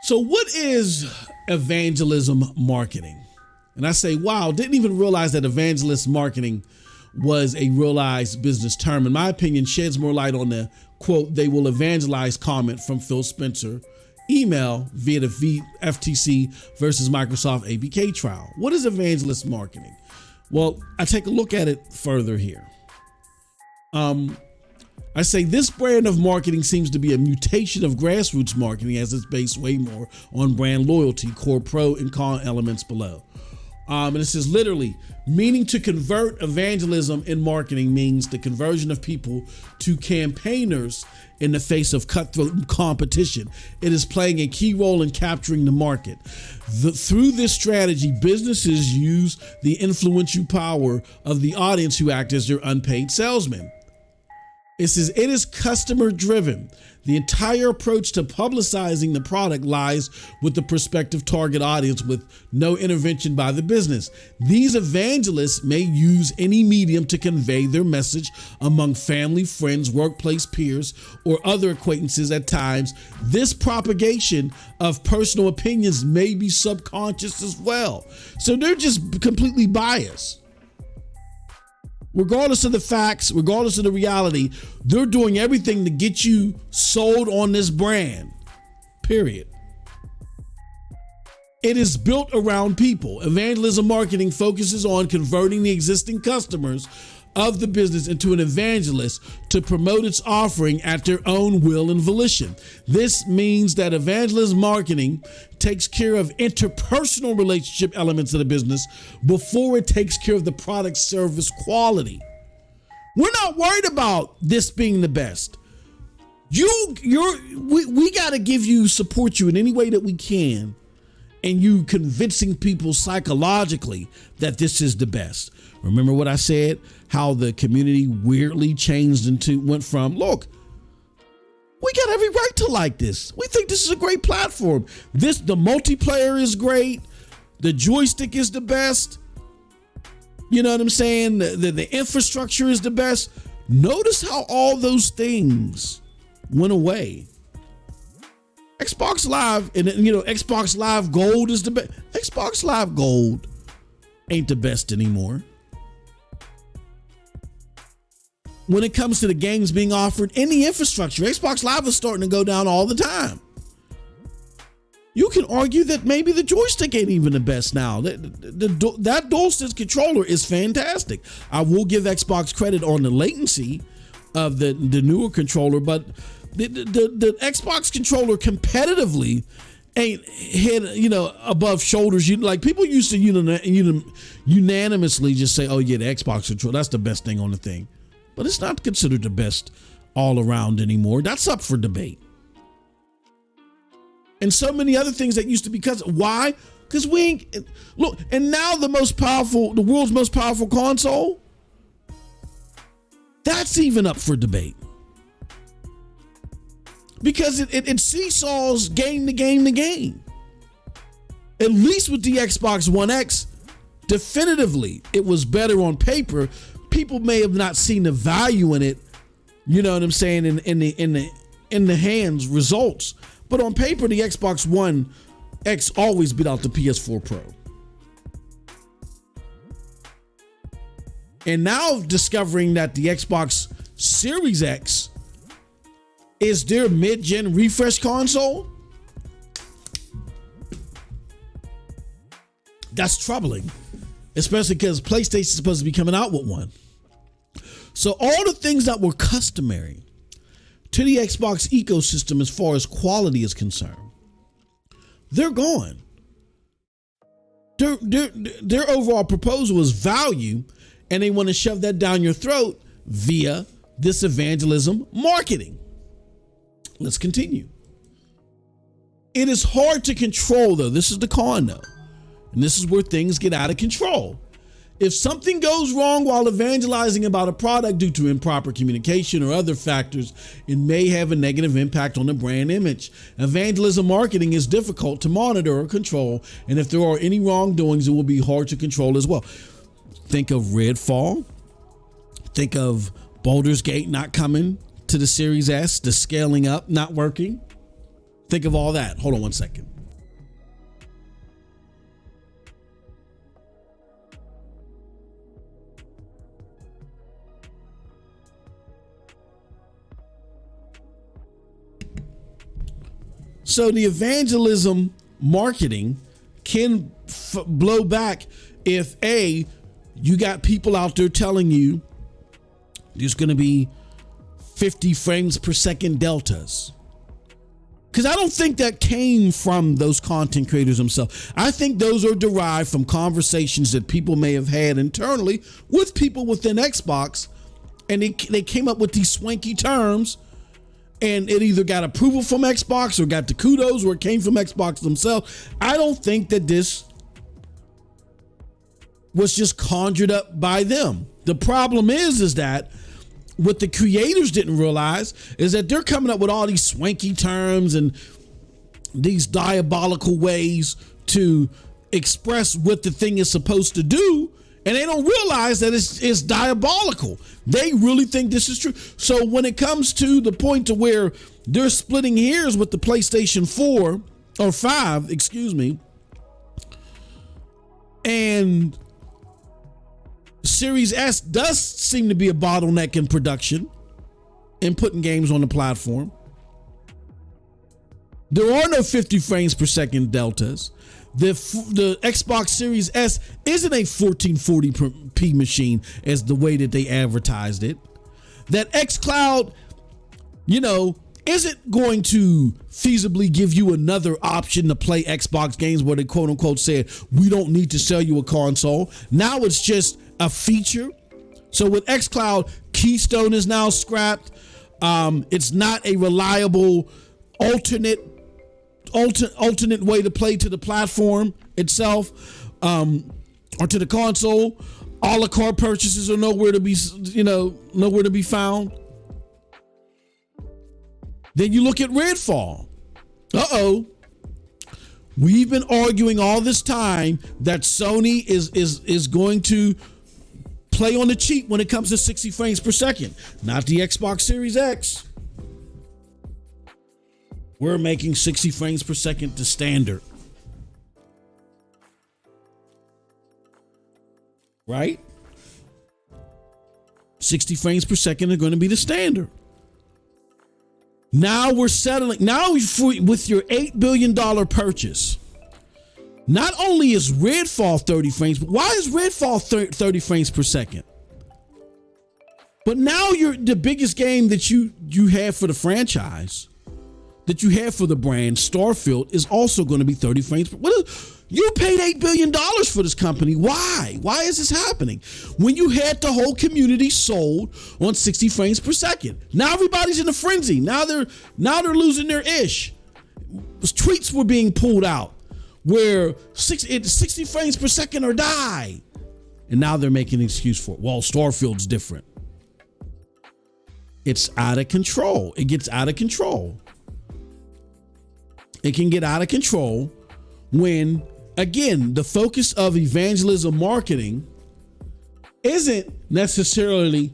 So what is evangelism marketing? And I say, wow, didn't even realize that evangelist marketing was a realized business term. In my opinion, sheds more light on the quote, they will evangelize comment from Phil Spencer email via the FTC versus Microsoft ABK trial. What is evangelist marketing? Well, I take a look at it further here. I say this brand of marketing seems to be a mutation of grassroots marketing, as it's based way more on brand loyalty, core pro and con elements below. And it says literally, meaning to convert evangelism in marketing means the conversion of people to campaigners in the face of cutthroat competition. It is playing a key role in capturing the market. Through this strategy, businesses use the influential power of the audience who act as their unpaid salesmen. It says it is customer driven. The entire approach to publicizing the product lies with the prospective target audience with no intervention by the business. These evangelists may use any medium to convey their message among family, friends, workplace peers, or other acquaintances at times. This propagation of personal opinions may be subconscious as well. So they're just completely biased. Regardless of the facts, regardless of the reality, they're doing everything to get you sold on this brand, period. It is built around people. Evangelism marketing focuses on converting the existing customers of the business into an evangelist to promote its offering at their own will and volition. This means that evangelism marketing takes care of interpersonal relationship elements of the business before it takes care of the product service quality. We're not worried about this being the best. We got to support you in any way that we can and you convincing people psychologically that this is the best. Remember what I said, how the community weirdly went from, look, we got every right to like this. We think this is a great platform. The multiplayer is great. The joystick is the best. You know what I'm saying? The infrastructure is the best. Notice how all those things went away. Xbox Live, and Xbox Live Gold is the best. Xbox Live Gold ain't the best anymore. When it comes to the games being offered in the infrastructure, Xbox Live is starting to go down all the time. You can argue that maybe the joystick ain't even the best now. That DualSense controller is fantastic. I will give Xbox credit on the latency of the newer controller, but the Xbox controller competitively ain't hit above shoulders. Like people used to unanimously just say, "Oh yeah, the Xbox controller, that's the best thing on the thing," but it's not considered the best all around anymore. That's up for debate. And so many other things that used to be why? Because we ain't look. And now the world's most powerful console, that's even up for debate. Because it seesaws game to game to game. At least with the Xbox One X, definitively, it was better on paper. People may have not seen the value in it, you know what I'm saying, in the hands results. But on paper, the Xbox One X always beat out the PS4 Pro. And now discovering that the Xbox Series X is their mid-gen refresh console, that's troubling, especially because PlayStation is supposed to be coming out with one. So all the things that were customary to the Xbox ecosystem as far as quality is concerned, they're gone. Their overall proposal is value, and they want to shove that down your throat via this evangelism marketing. Let's continue. It is hard to control, though. This is the con, though. And this is where things get out of control. If something goes wrong while evangelizing about a product due to improper communication or other factors, it may have a negative impact on the brand image. Evangelism marketing is difficult to monitor or control, and if there are any wrongdoings, it will be hard to control as well. Think of Redfall. Think of Baldur's Gate not coming to the Series S, the scaling up not working. Think of all that. Hold on one second. So the evangelism marketing can blow back if you got people out there telling you there's going to be 50 frames per second deltas. Because I don't think that came from those content creators themselves. I think those are derived from conversations that people may have had internally with people within Xbox, and they came up with these swanky terms, and it either got approval from Xbox or got the kudos or it came from Xbox themselves. I don't think that this was just conjured up by them. The problem is that what the creators didn't realize is that they're coming up with all these swanky terms and these diabolical ways to express what the thing is supposed to do, and they don't realize that it's diabolical. They really think this is true. So when it comes to the point to where they're splitting hairs with the PlayStation 4 or 5, and Series S does seem to be a bottleneck in production and putting games on the platform. There are no 50 frames per second deltas. The Xbox Series S isn't a 1440p machine as the way that they advertised it. That xCloud, isn't going to feasibly give you another option to play Xbox games where they quote unquote said, we don't need to sell you a console. Now it's just a feature. So with xCloud, Keystone is now scrapped. It's not a reliable alternate alternate way to play to the platform itself, or to the console. A la carte purchases are nowhere to be found. Then you look at Redfall. We've been arguing all this time that Sony is going to play on the cheap when it comes to 60 frames per second. Not the Xbox Series X. We're making 60 frames per second the standard. Right? 60 frames per second are going to be the standard. Now we're settling. Now with your $8 billion purchase, not only is Redfall 30 frames, but why is Redfall 30 frames per second? But now the biggest game that you have for the franchise, that you have for the brand, Starfield, is also going to be 30 frames. You paid $8 billion for this company. Why? Why is this happening? When you had the whole community sold on 60 frames per second. Now everybody's in a frenzy. Now they're losing their ish. Tweets were being pulled out where 60 frames per second or die. And now they're making an excuse for it. Well, Starfield's different. It's out of control. It gets out of control. It can get out of control when, again, the focus of evangelism marketing isn't necessarily,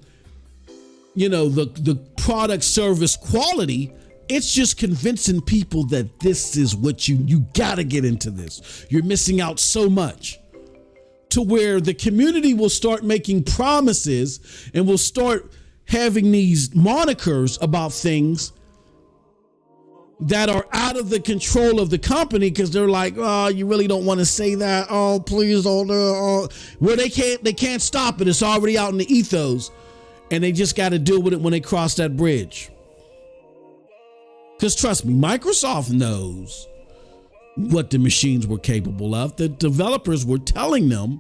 the product service quality. It's just convincing people that this is what you got to get into this. You're missing out so much, to where the community will start making promises and will start having these monikers about things that are out of the control of the company, because they're like, oh, you really don't want to say that. Oh, please don't. Well, they can't stop it. It's already out in the ethos, and they just got to deal with it when they cross that bridge. Because trust me, Microsoft knows what the machines were capable of. The developers were telling them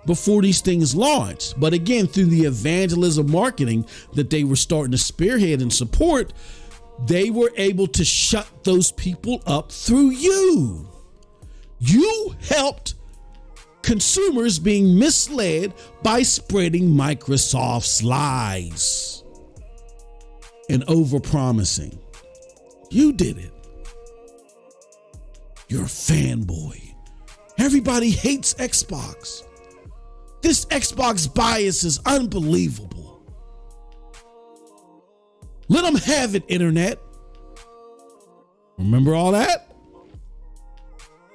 before these things launched. But again, through the evangelism marketing that they were starting to spearhead and support, they were able to shut those people up through you. You helped consumers being misled by spreading Microsoft's lies and overpromising. You did it. You're a fanboy. Everybody hates Xbox. This Xbox bias is unbelievable. Let them have it, internet. Remember all that?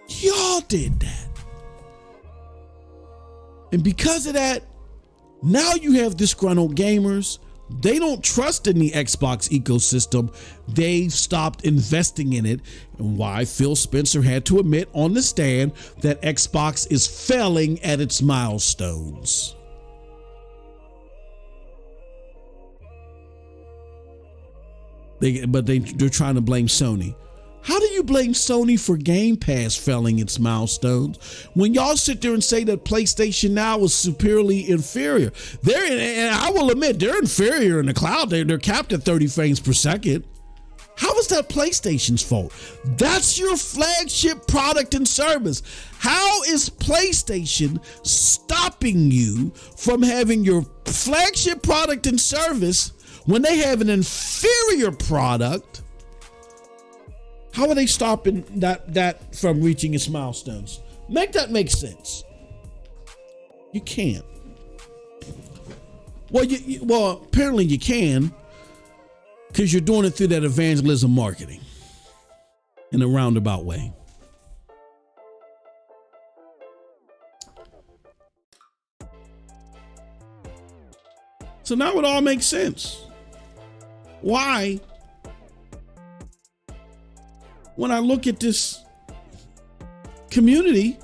Y'all did that. And because of that, now you have disgruntled gamers. They don't trust in the Xbox ecosystem. They've stopped investing in it. And why Phil Spencer had to admit on the stand that Xbox is failing at its milestones. They're trying to blame Sony. How do you blame Sony for Game Pass failing its milestones when y'all sit there and say that PlayStation Now is superiorly inferior? And I will admit, they're inferior in the cloud. They're capped at 30 frames per second. How is that PlayStation's fault? That's your flagship product and service. How is PlayStation stopping you from having your flagship product and service when they have an inferior product? How are they stopping that from reaching its milestones? Make that make sense. You can't. Well, apparently you can, because you're doing it through that evangelism marketing in a roundabout way. So now it all makes sense. Why, when I look at this community,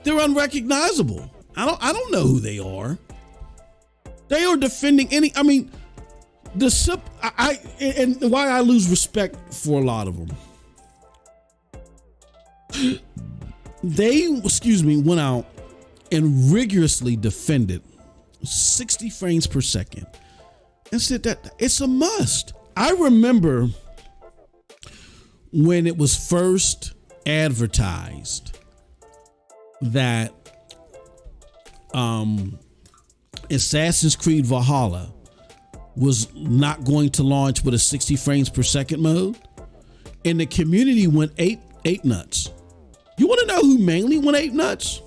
they're unrecognizable. I don't know who they are. They are defending and why I lose respect for a lot of them. They, went out and rigorously defended 60 frames per second and said that it's a must. I remember when it was first advertised that Assassin's Creed Valhalla was not going to launch with a 60 frames per second mode, and the community went ape nuts. You want to know who mainly went ape nuts?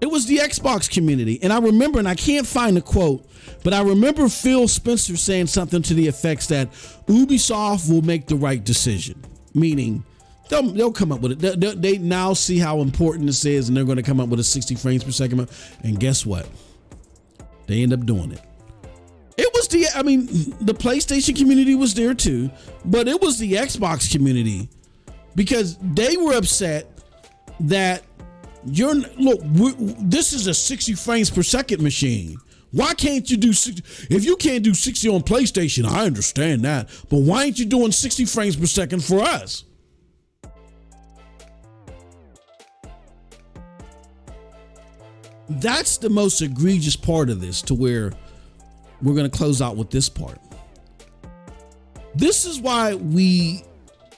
It was the Xbox community. And I remember, and I can't find the quote, but I remember Phil Spencer saying something to the effects that Ubisoft will make the right decision, meaning they'll come up with it. They now see how important this is, and they're going to come up with a 60 frames per second mode. And guess what? They end up doing it. It was the PlayStation community was there too, but it was the Xbox community, because they were upset that this is a 60 frames per second machine. Why can't you do 60? If you can't do 60 on PlayStation, I understand that, but why ain't you doing 60 frames per second for us? That's the most egregious part of this, to where we're going to close out with this part. This is why we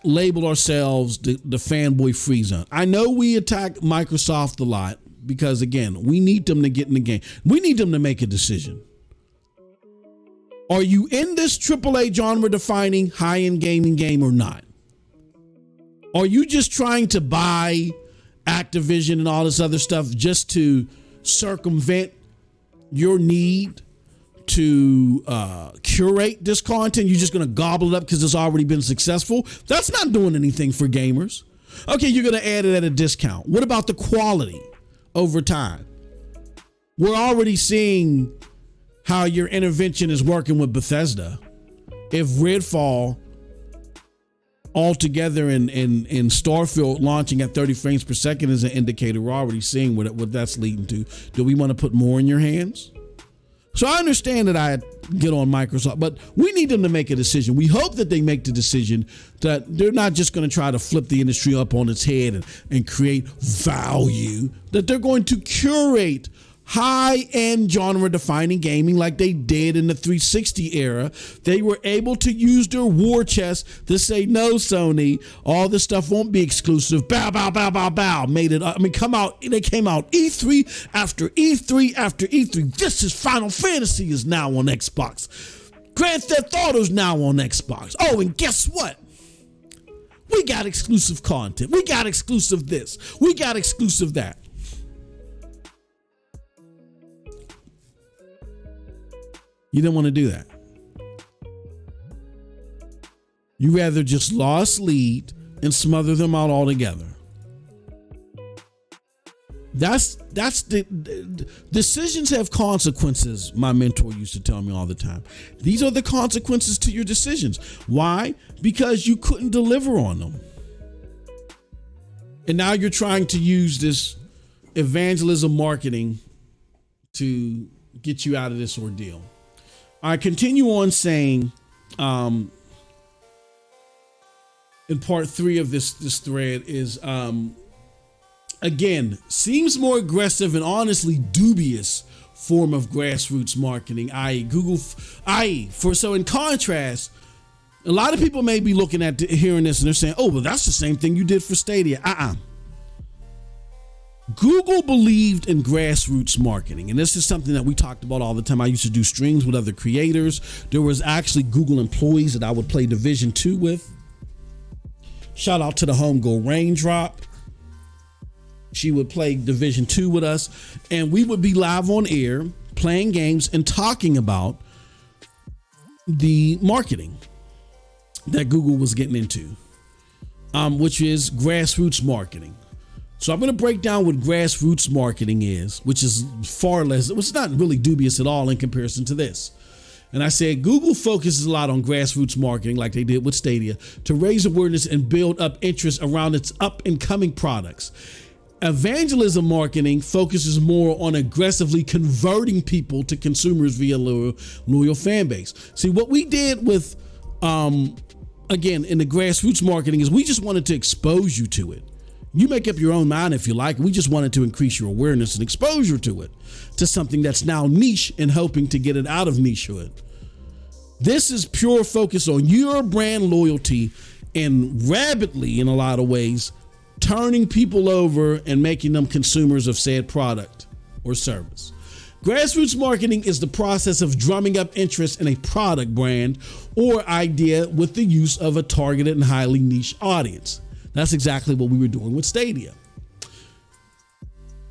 label ourselves the fanboy free zone. I know we attack Microsoft a lot because, again, we need them to get in the game. We need them to make a decision. Are you in this AAA genre defining high-end gaming game or not? Are you just trying to buy Activision and all this other stuff just to circumvent your need to curate this content? You're just going to gobble it up because it's already been successful? That's not doing anything for gamers. Okay, you're going to add it at a discount. What about the quality over time? We're already seeing how your intervention is working with Bethesda. If Redfall altogether and Starfield launching at 30 frames per second is an indicator, we're already seeing what that's leading to. Do we want to put more in your hands? So I understand that I get on Microsoft, but we need them to make a decision. We hope that they make the decision that they're not just going to try to flip the industry up on its head and create value, that they're going to curate high-end genre-defining gaming like they did in the 360 era. They were able to use their war chest to say, no, Sony, all this stuff won't be exclusive. Bow, bow, bow, bow, bow. Made it up. They came out E3 after E3 after E3. This is Final Fantasy is now on Xbox. Grand Theft Auto is now on Xbox. Oh, and guess what? We got exclusive content. We got exclusive this. We got exclusive that. You didn't want to do that. You rather just lost lead and smother them out altogether. That's the decisions have consequences. My mentor used to tell me all the time. These are the consequences to your decisions. Why? Because you couldn't deliver on them. And now you're trying to use this evangelism marketing to get you out of this ordeal. I continue on saying, in part 3 of this thread is, again, seems more aggressive and honestly dubious form of grassroots marketing, i.e. Google, so in contrast, a lot of people may be looking at hearing this and they're saying, oh, well, that's the same thing you did for Stadia. Google believed in grassroots marketing, and this is something that we talked about all the time. I used to do streams with other creators. There was actually Google employees that I would play Division 2 with. Shout out to the homegirl Raindrop. She would play Division 2 with us, and we would be live on air playing games and talking about the marketing that Google was getting into, which is grassroots marketing. So I'm going to break down what grassroots marketing is, which is far less, it's not really dubious at all in comparison to this. And I said Google focuses a lot on grassroots marketing like they did with Stadia to raise awareness and build up interest around its up and coming products. Evangelism marketing focuses more on aggressively converting people to consumers via loyal fan base. See, what we did with, again, in the grassroots marketing is we just wanted to expose you to it. You make up your own mind if you like. We just wanted to increase your awareness and exposure to it, to something that's now niche and hoping to get it out of nichehood. This is pure focus on your brand loyalty and rapidly, in a lot of ways, turning people over and making them consumers of said product or service. Grassroots marketing is the process of drumming up interest in a product, brand, or idea with the use of a targeted and highly niche audience. That's exactly what we were doing with Stadia.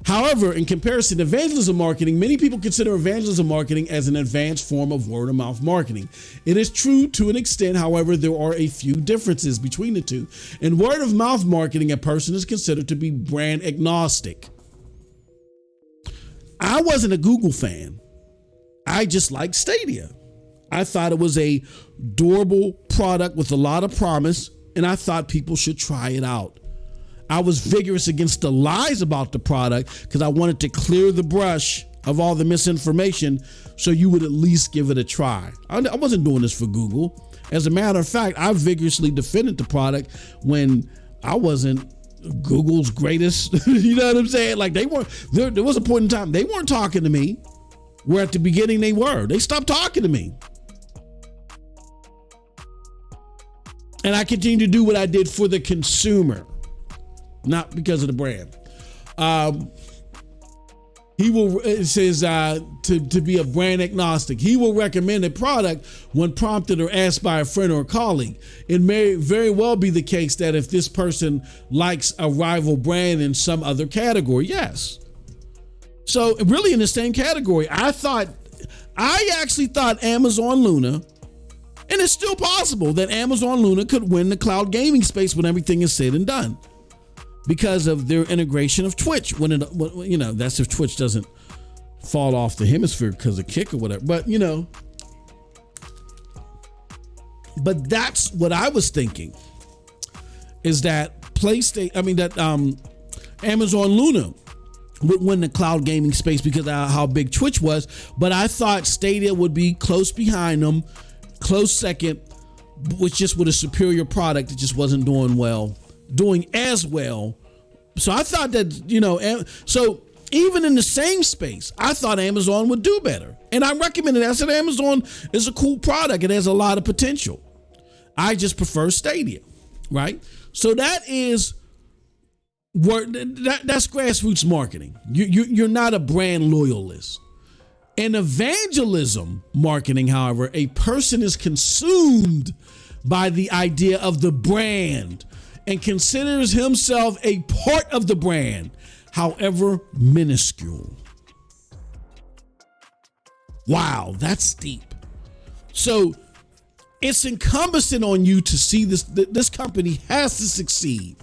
However, in comparison to evangelism marketing, many people consider evangelism marketing as an advanced form of word of mouth marketing. It is true to an extent, however, there are a few differences between the two. In word of mouth marketing, a person is considered to be brand agnostic. I wasn't a Google fan. I just liked Stadia. I thought it was a durable product with a lot of promise, and I thought people should try it out. I was vigorous against the lies about the product because I wanted to clear the brush of all the misinformation so you would at least give it a try. I wasn't doing this for Google. As a matter of fact, I vigorously defended the product when I wasn't Google's greatest, you know what I'm saying? Like there was a point in time they weren't talking to me, where at the beginning they were. They stopped talking to me. And I continue to do what I did for the consumer, not because of the brand. It says to be a brand agnostic. He will recommend a product when prompted or asked by a friend or a colleague. It may very well be the case that if this person likes a rival brand in some other category, yes. So really in the same category, I actually thought Amazon Luna, and it's still possible that Amazon Luna could win the cloud gaming space when everything is said and done, because of their integration of Twitch. That's if Twitch doesn't fall off the hemisphere because of kick or whatever. But but that's what I was thinking, is that Amazon Luna would win the cloud gaming space because of how big Twitch was. But I thought Stadia would be close behind them, close second, which just with a superior product that just wasn't doing as well. So I thought that, so even in the same space, I thought Amazon would do better. And I recommended it. I said, Amazon is a cool product. It has a lot of potential. I just prefer Stadia, right? So that's grassroots marketing. You're not a brand loyalist. In evangelism marketing, however, a person is consumed by the idea of the brand and considers himself a part of the brand, however minuscule. Wow, that's deep. So it's incumbent on you to see this company has to succeed.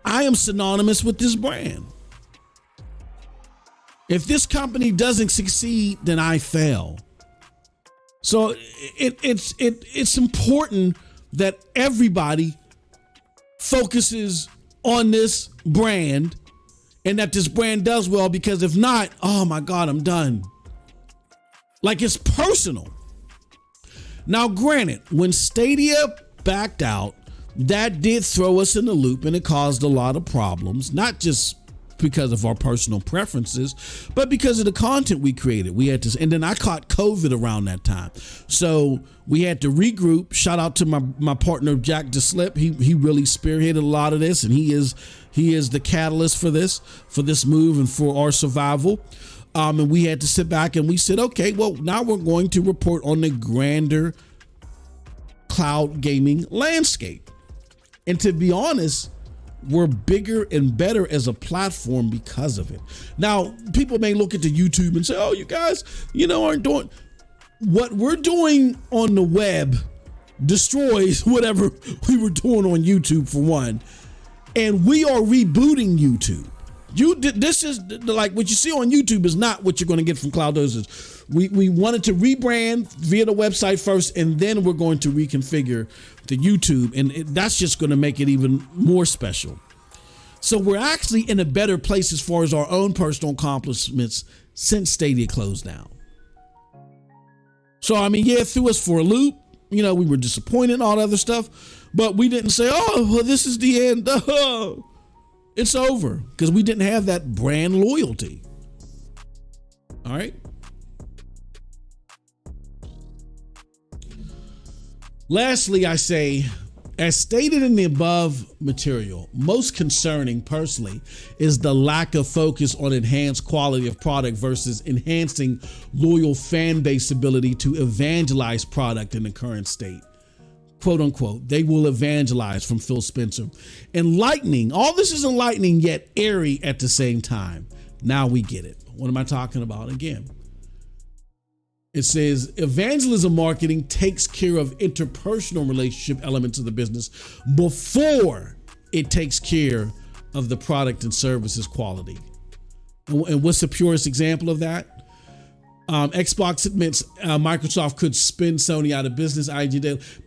I am synonymous with this brand. If this company doesn't succeed, then I fail. So it's important that everybody focuses on this brand and that this brand does well, because if not, oh my God, I'm done. Like, it's personal. Now, granted, when Stadia backed out, that did throw us in the loop and it caused a lot of problems, not just because of our personal preferences, but because of the content we created. And then I caught COVID around that time. So we had to regroup. Shout out to my partner, Jack DeSlip. He really spearheaded a lot of this, and he is the catalyst for this move and for our survival. And we had to sit back and we said, okay, well, now we're going to report on the grander cloud gaming landscape. And to be honest, we're bigger and better as a platform because of it. Now, people may look at the YouTube and say, oh, you guys, aren't doing what we're doing on the web, destroys whatever we were doing on YouTube, for one. And we are rebooting YouTube. This is like what you see on YouTube is not what you're going to get from cloud hosted. We wanted to rebrand via the website first, and then we're going to reconfigure the YouTube, and that's just going to make it even more special. So we're actually in a better place as far as our own personal accomplishments since Stadia closed down. So, it threw us for a loop. We were disappointed and all that other stuff, but we didn't say, oh, well, this is the end. It's over, because we didn't have that brand loyalty. All right. Lastly, I say, as stated in the above material, most concerning personally is the lack of focus on enhanced quality of product versus enhancing loyal fan base ability to evangelize product in the current state. Quote unquote, they will evangelize, from Phil Spencer. Enlightening, all this is enlightening yet airy at the same time. Now we get it. What am I talking about again? It says evangelism marketing takes care of interpersonal relationship elements of the business before it takes care of the product and services quality. And what's the purest example of that? Xbox admits Microsoft could spin Sony out of business,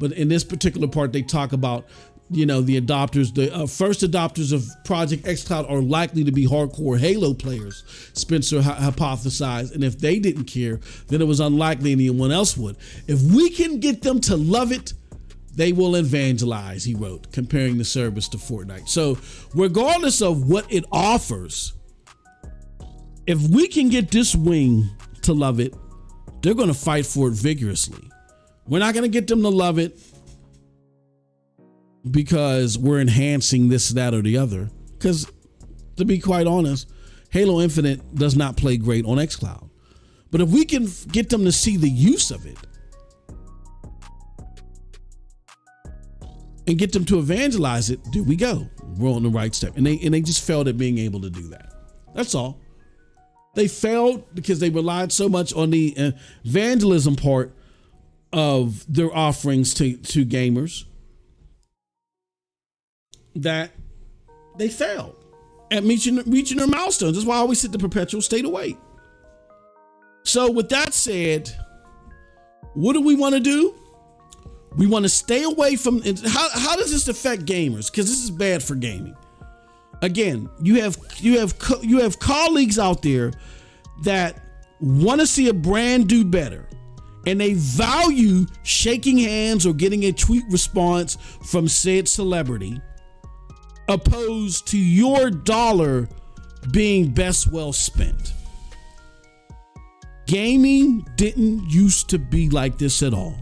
but in this particular part, they talk about, the adopters, the first adopters of Project xCloud are likely to be hardcore Halo players, Spencer hypothesized. And if they didn't care, then it was unlikely anyone else would. If we can get them to love it, they will evangelize, he wrote, comparing the service to Fortnite. So regardless of what it offers, if we can get this wing to love it, they're going to fight for it vigorously. We're not going to get them to love it because we're enhancing this, that, or the other. Because to be quite honest, Halo Infinite does not play great on xCloud. But if we can get them to see the use of it and get them to evangelize it, there we go. We're on the right step. And they just failed at being able to do that. That's all. They failed because they relied so much on the evangelism part of their offerings to gamers that they failed at reaching their milestones. That's why I always hit the perpetual state of wait. So with that said, what do we want to do? We want to stay away from, how does this affect gamers? Because this is bad for gaming. Again, you have colleagues out there that want to see a brand do better, and they value shaking hands or getting a tweet response from said celebrity, opposed to your dollar being best well spent. Gaming didn't used to be like this at all.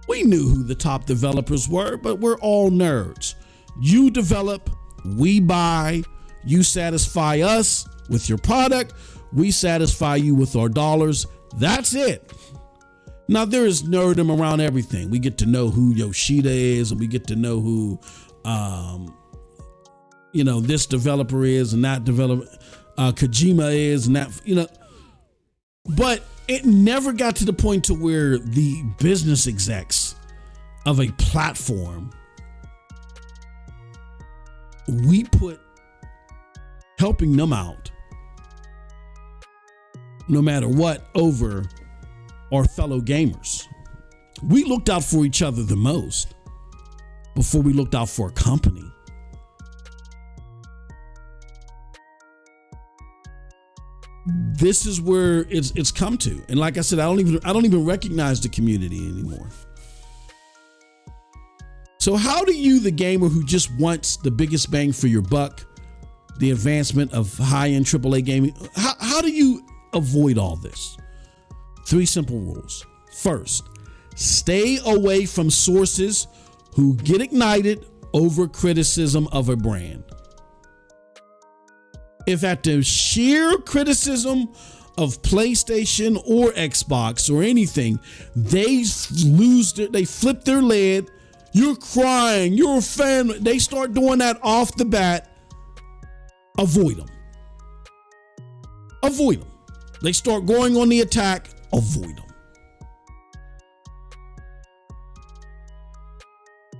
We knew who the top developers were, but we're all nerds. You develop, we buy, you satisfy us with your product, we satisfy you with our dollars. That's it. Now there is nerdom around everything. We get to know who Yoshida is, and we get to know who this developer is and that developer Kojima is, and that, but it never got to the point to where the business execs of a platform, we put helping them out no matter what over our fellow gamers. We looked out for each other the most before we looked out for a company. This is where it's come to. And like I said, I don't even recognize the community anymore. So how do you, the gamer who just wants the biggest bang for your buck, the advancement of high-end AAA gaming, how do you avoid all this? 3 simple rules. First, stay away from sources who get ignited over criticism of a brand. If at the sheer criticism of PlayStation or Xbox or anything, they flip their lid, you're crying, you're a fan, they start doing that off the bat, avoid them. Avoid them. They start going on the attack, avoid them.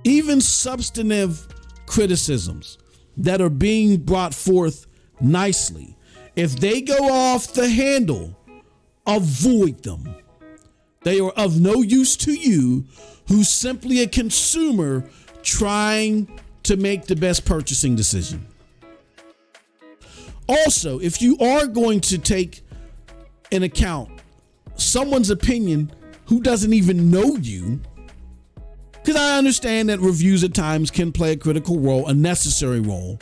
Even substantive criticisms that are being brought forth nicely, if they go off the handle, avoid them. They are of no use to you, who's simply a consumer trying to make the best purchasing decision. Also, if you are going to take in account someone's opinion who doesn't even know you, because I understand that reviews at times can play a critical role, a necessary role,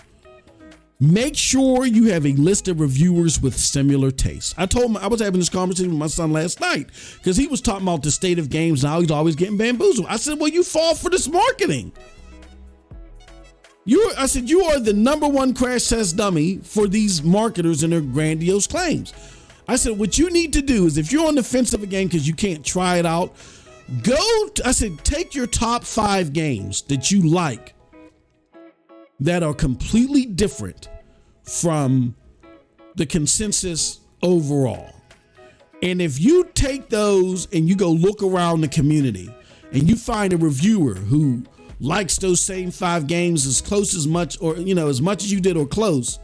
Make sure you have a list of reviewers with similar tastes. I was having this conversation with my son last night because he was talking about the state of games and how he's always getting bamboozled. I said, well, you fall for this marketing. You are the number one crash test dummy for these marketers and their grandiose claims. I said, what you need to do is if you're on the fence of a game because you can't try it out, take your top 5 games that you like that are completely different from the consensus overall. And if you take those and you go look around the community and you find a reviewer who likes those same 5 games as close as much, or, as much as you did or close,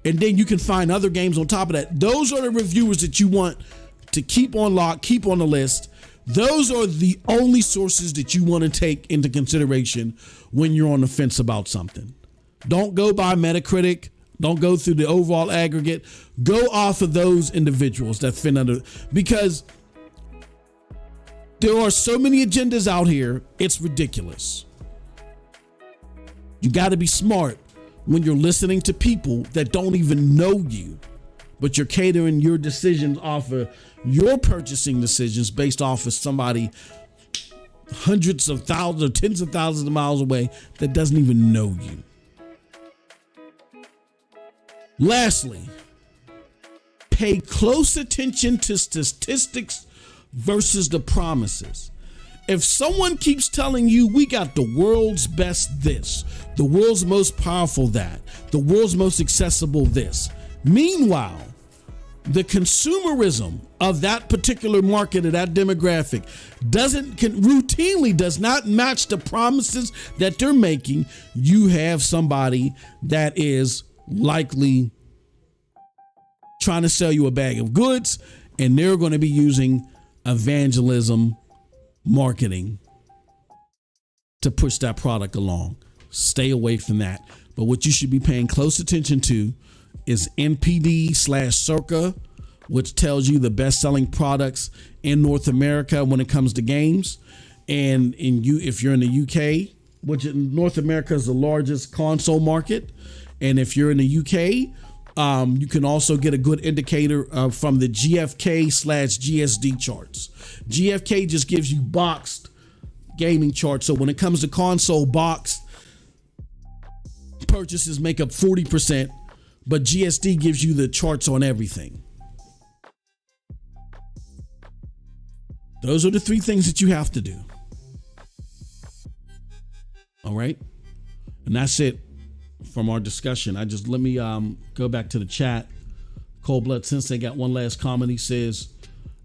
and then you can find other games on top of that, those are the reviewers that you want to keep on lock, keep on the list. Those are the only sources that you want to take into consideration when you're on the fence about something. Don't go by Metacritic. Don't go through the overall aggregate. Go off of those individuals that fit under, because there are so many agendas out here. It's ridiculous. You got to be smart when you're listening to people that don't even know you, but you're catering your decisions off of your purchasing decisions based off of somebody hundreds of thousands or tens of thousands of miles away that doesn't even know you. Lastly, pay close attention to statistics versus the promises. If someone keeps telling you we got the world's best this, the world's most powerful that, the world's most accessible this, meanwhile, the consumerism of that particular market or that demographic routinely does not match the promises that they're making, you have somebody that is likely trying to sell you a bag of goods, and they're going to be using evangelism marketing to push that product along. Stay away from that. But what you should be paying close attention to is NPD/Circa, which tells you the best-selling products in North America when it comes to games. And if you're in the UK, which in North America is the largest console market, and if you're in the UK, you can also get a good indicator from the GfK/GSD charts. GfK just gives you boxed gaming charts. So when it comes to console, boxed purchases make up 40%, but GSD gives you the charts on everything. Those are the 3 things that you have to do. All right. And that's it from our discussion. Let me go back to the chat. Cold Blood Sensei got one last comment. He says,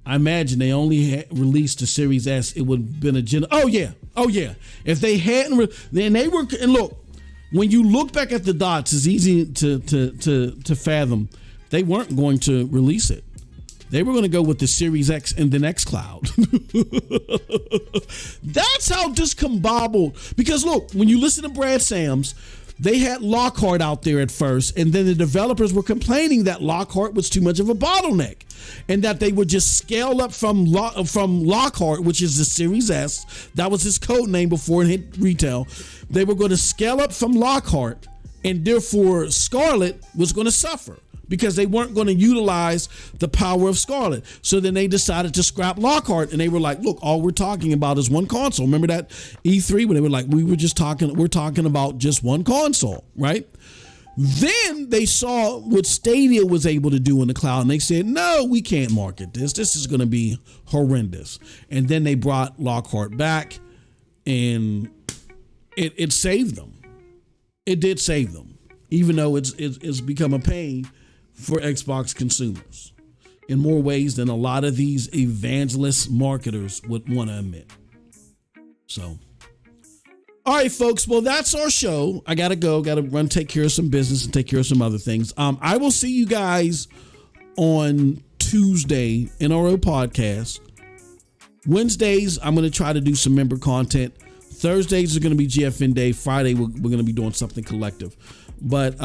I imagine they only released the Series S, it would have been a Oh yeah. If they hadn't, then they were, and look, when you look back at the dots, it's easy to fathom. They weren't going to release it. They were going to go with the Series X and the next cloud. That's how discombobbled. Because look, when you listen to Brad Sams, they had Lockhart out there at first, and then the developers were complaining that Lockhart was too much of a bottleneck, and that they would just scale up from Lockhart, which is the Series S. That was his code name before it hit retail. They were going to scale up from Lockhart, and therefore Scarlett was going to suffer, because they weren't going to utilize the power of Scarlett. So then they decided to scrap Lockhart, and they were like, look, all we're talking about is one console. Remember that E3 when they were like, we're talking about just one console, right? Then they saw what Stadia was able to do in the cloud, and they said, no, we can't market this. This is going to be horrendous. And then they brought Lockhart back, and it saved them. It did save them, even though it's become a pain for Xbox consumers in more ways than a lot of these evangelist marketers would want to admit. So, all right, folks. Well, that's our show. I got to run, take care of some business and take care of some other things. I will see you guys on Tuesday in our podcast. Wednesdays, I'm going to try to do some member content. Thursdays are going to be GFN Day. Friday, we're going to be doing something collective. But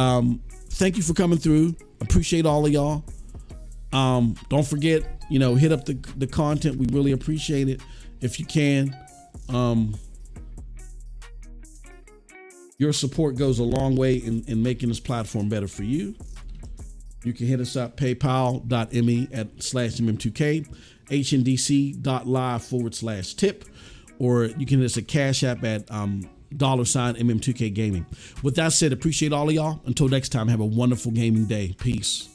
thank you for coming through. Appreciate all of y'all. Don't forget, hit up the content. We really appreciate it if you can. Your support goes a long way in making this platform better for you. You can hit us up, paypal.me/MM2K, hndc.live/tip, or you can hit us at Cash App at $MM2K Gaming. With that said, appreciate all of y'all. Until next time, have a wonderful gaming day. Peace.